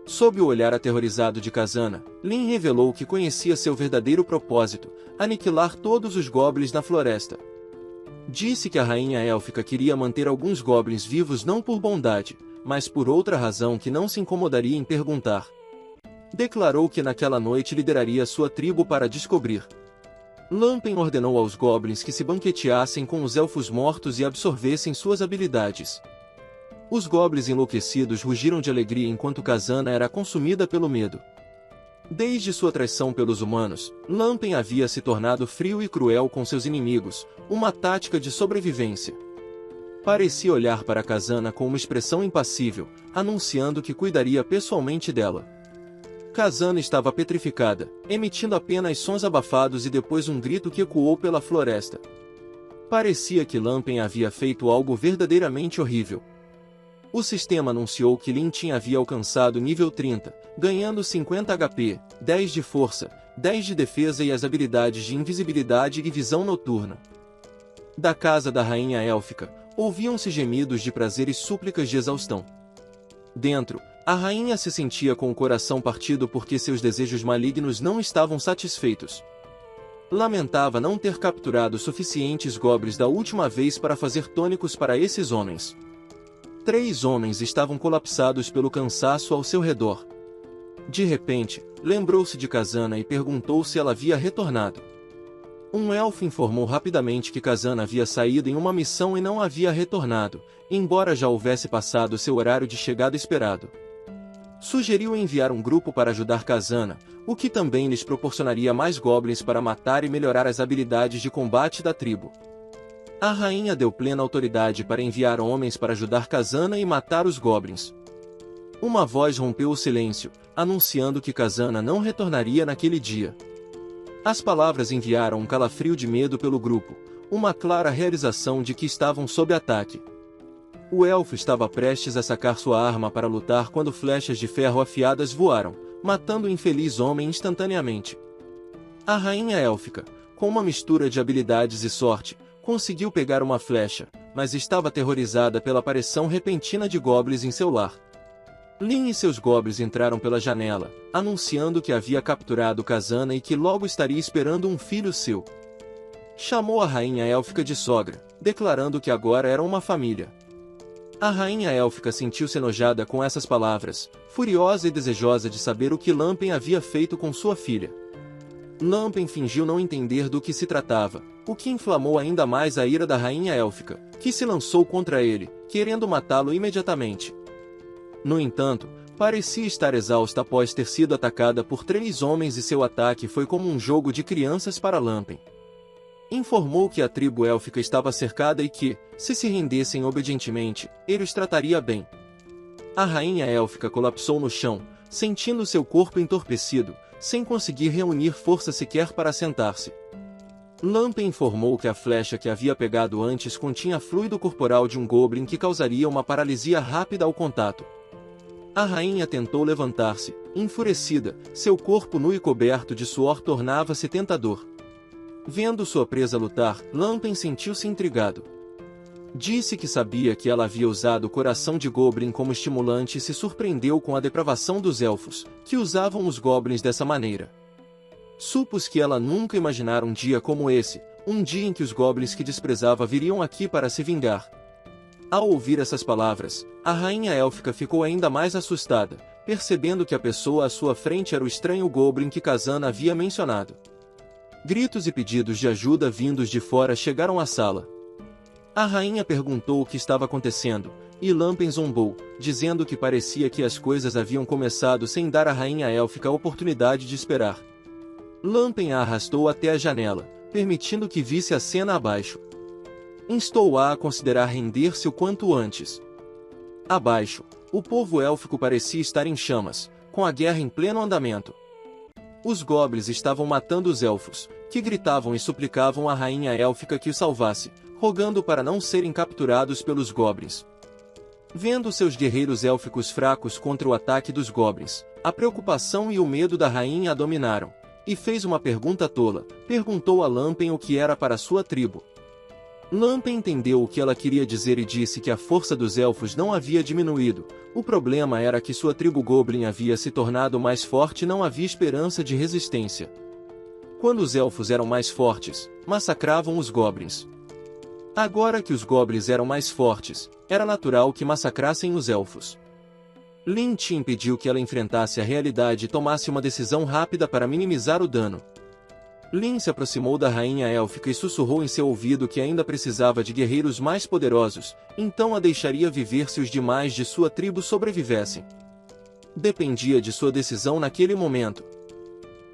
Sob o olhar aterrorizado de Kazana, Lin revelou que conhecia seu verdadeiro propósito, aniquilar todos os goblins na floresta. Disse que a rainha élfica queria manter alguns goblins vivos não por bondade, mas por outra razão que não se incomodaria em perguntar. Declarou que naquela noite lideraria sua tribo para descobrir. Lampen ordenou aos goblins que se banqueteassem com os elfos mortos e absorvessem suas habilidades. Os goblins enlouquecidos rugiram de alegria enquanto Khazana era consumida pelo medo. Desde sua traição pelos humanos, Lampen havia se tornado frio e cruel com seus inimigos, uma tática de sobrevivência. Parecia olhar para Khazana com uma expressão impassível, anunciando que cuidaria pessoalmente dela. Khazana estava petrificada, emitindo apenas sons abafados e depois um grito que ecoou pela floresta. Parecia que Lampen havia feito algo verdadeiramente horrível. O sistema anunciou que Lin Tin havia alcançado nível 30, ganhando 50 HP, 10 de força, 10 de defesa e as habilidades de invisibilidade e visão noturna. Da casa da rainha élfica, ouviam-se gemidos de prazer e súplicas de exaustão. Dentro, a rainha se sentia com o coração partido porque seus desejos malignos não estavam satisfeitos. Lamentava não ter capturado suficientes goblins da última vez para fazer tônicos para esses homens. 3 homens estavam colapsados pelo cansaço ao seu redor. De repente, lembrou-se de Khazana e perguntou se ela havia retornado. Um elfo informou rapidamente que Khazana havia saído em uma missão e não havia retornado, embora já houvesse passado seu horário de chegada esperado. Sugeriu enviar um grupo para ajudar Khazana, o que também lhes proporcionaria mais goblins para matar e melhorar as habilidades de combate da tribo. A rainha deu plena autoridade para enviar homens para ajudar Khazana e matar os goblins. Uma voz rompeu o silêncio, anunciando que Khazana não retornaria naquele dia. As palavras enviaram um calafrio de medo pelo grupo, uma clara realização de que estavam sob ataque. O elfo estava prestes a sacar sua arma para lutar quando flechas de ferro afiadas voaram, matando o infeliz homem instantaneamente. A rainha élfica, com uma mistura de habilidades e sorte, conseguiu pegar uma flecha, mas estava aterrorizada pela aparição repentina de goblins em seu lar. Lin e seus goblins entraram pela janela, anunciando que havia capturado Khazana e que logo estaria esperando um filho seu. Chamou a rainha élfica de sogra, declarando que agora eram uma família. A rainha élfica sentiu-se enojada com essas palavras, furiosa e desejosa de saber o que Lampen havia feito com sua filha. Lampen fingiu não entender do que se tratava, o que inflamou ainda mais a ira da rainha élfica, que se lançou contra ele, querendo matá-lo imediatamente. No entanto, parecia estar exausta após ter sido atacada por 3 homens e seu ataque foi como um jogo de crianças para Lampen. Informou que a tribo élfica estava cercada e que, se rendessem obedientemente, ele os trataria bem. A rainha élfica colapsou no chão, sentindo seu corpo entorpecido, sem conseguir reunir força sequer para sentar-se. Lampen informou que a flecha que havia pegado antes continha fluido corporal de um goblin que causaria uma paralisia rápida ao contato. A rainha tentou levantar-se, enfurecida, seu corpo nu e coberto de suor tornava-se tentador. Vendo sua presa lutar, Lampen sentiu-se intrigado. Disse que sabia que ela havia usado o coração de goblin como estimulante e se surpreendeu com a depravação dos elfos, que usavam os goblins dessa maneira. Supus que ela nunca imaginara um dia como esse, um dia em que os goblins que desprezava viriam aqui para se vingar. Ao ouvir essas palavras, a rainha élfica ficou ainda mais assustada, percebendo que a pessoa à sua frente era o estranho goblin que Khazana havia mencionado. Gritos e pedidos de ajuda vindos de fora chegaram à sala. A rainha perguntou o que estava acontecendo, e Lampen zombou, dizendo que parecia que as coisas haviam começado sem dar à rainha élfica a oportunidade de esperar. Lampen a arrastou até a janela, permitindo que visse a cena abaixo. Instou-a a considerar render-se o quanto antes. Abaixo, o povo élfico parecia estar em chamas, com a guerra em pleno andamento. Os goblins estavam matando os elfos, que gritavam e suplicavam à rainha élfica que os salvasse, rogando para não serem capturados pelos goblins. Vendo seus guerreiros élficos fracos contra o ataque dos goblins, a preocupação e o medo da rainha a dominaram, e fez uma pergunta tola, perguntou a Lampen o que era para sua tribo. Lampen entendeu o que ela queria dizer e disse que a força dos elfos não havia diminuído, o problema era que sua tribo goblin havia se tornado mais forte e não havia esperança de resistência. Quando os elfos eram mais fortes, massacravam os goblins. Agora que os goblins eram mais fortes, era natural que massacrassem os elfos. Lin Ti impediu que ela enfrentasse a realidade e tomasse uma decisão rápida para minimizar o dano. Lin se aproximou da rainha élfica e sussurrou em seu ouvido que ainda precisava de guerreiros mais poderosos, então a deixaria viver se os demais de sua tribo sobrevivessem. Dependia de sua decisão naquele momento.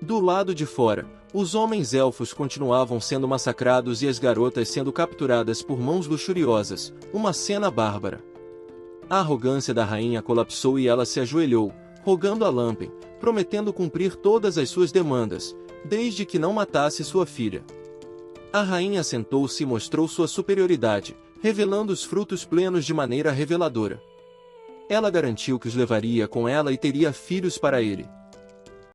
Do lado de fora, os homens elfos continuavam sendo massacrados e as garotas sendo capturadas por mãos luxuriosas, uma cena bárbara. A arrogância da rainha colapsou e ela se ajoelhou, rogando a Lampen, prometendo cumprir todas as suas demandas, desde que não matasse sua filha. A rainha sentou-se e mostrou sua superioridade, revelando os frutos plenos de maneira reveladora. Ela garantiu que os levaria com ela e teria filhos para ele.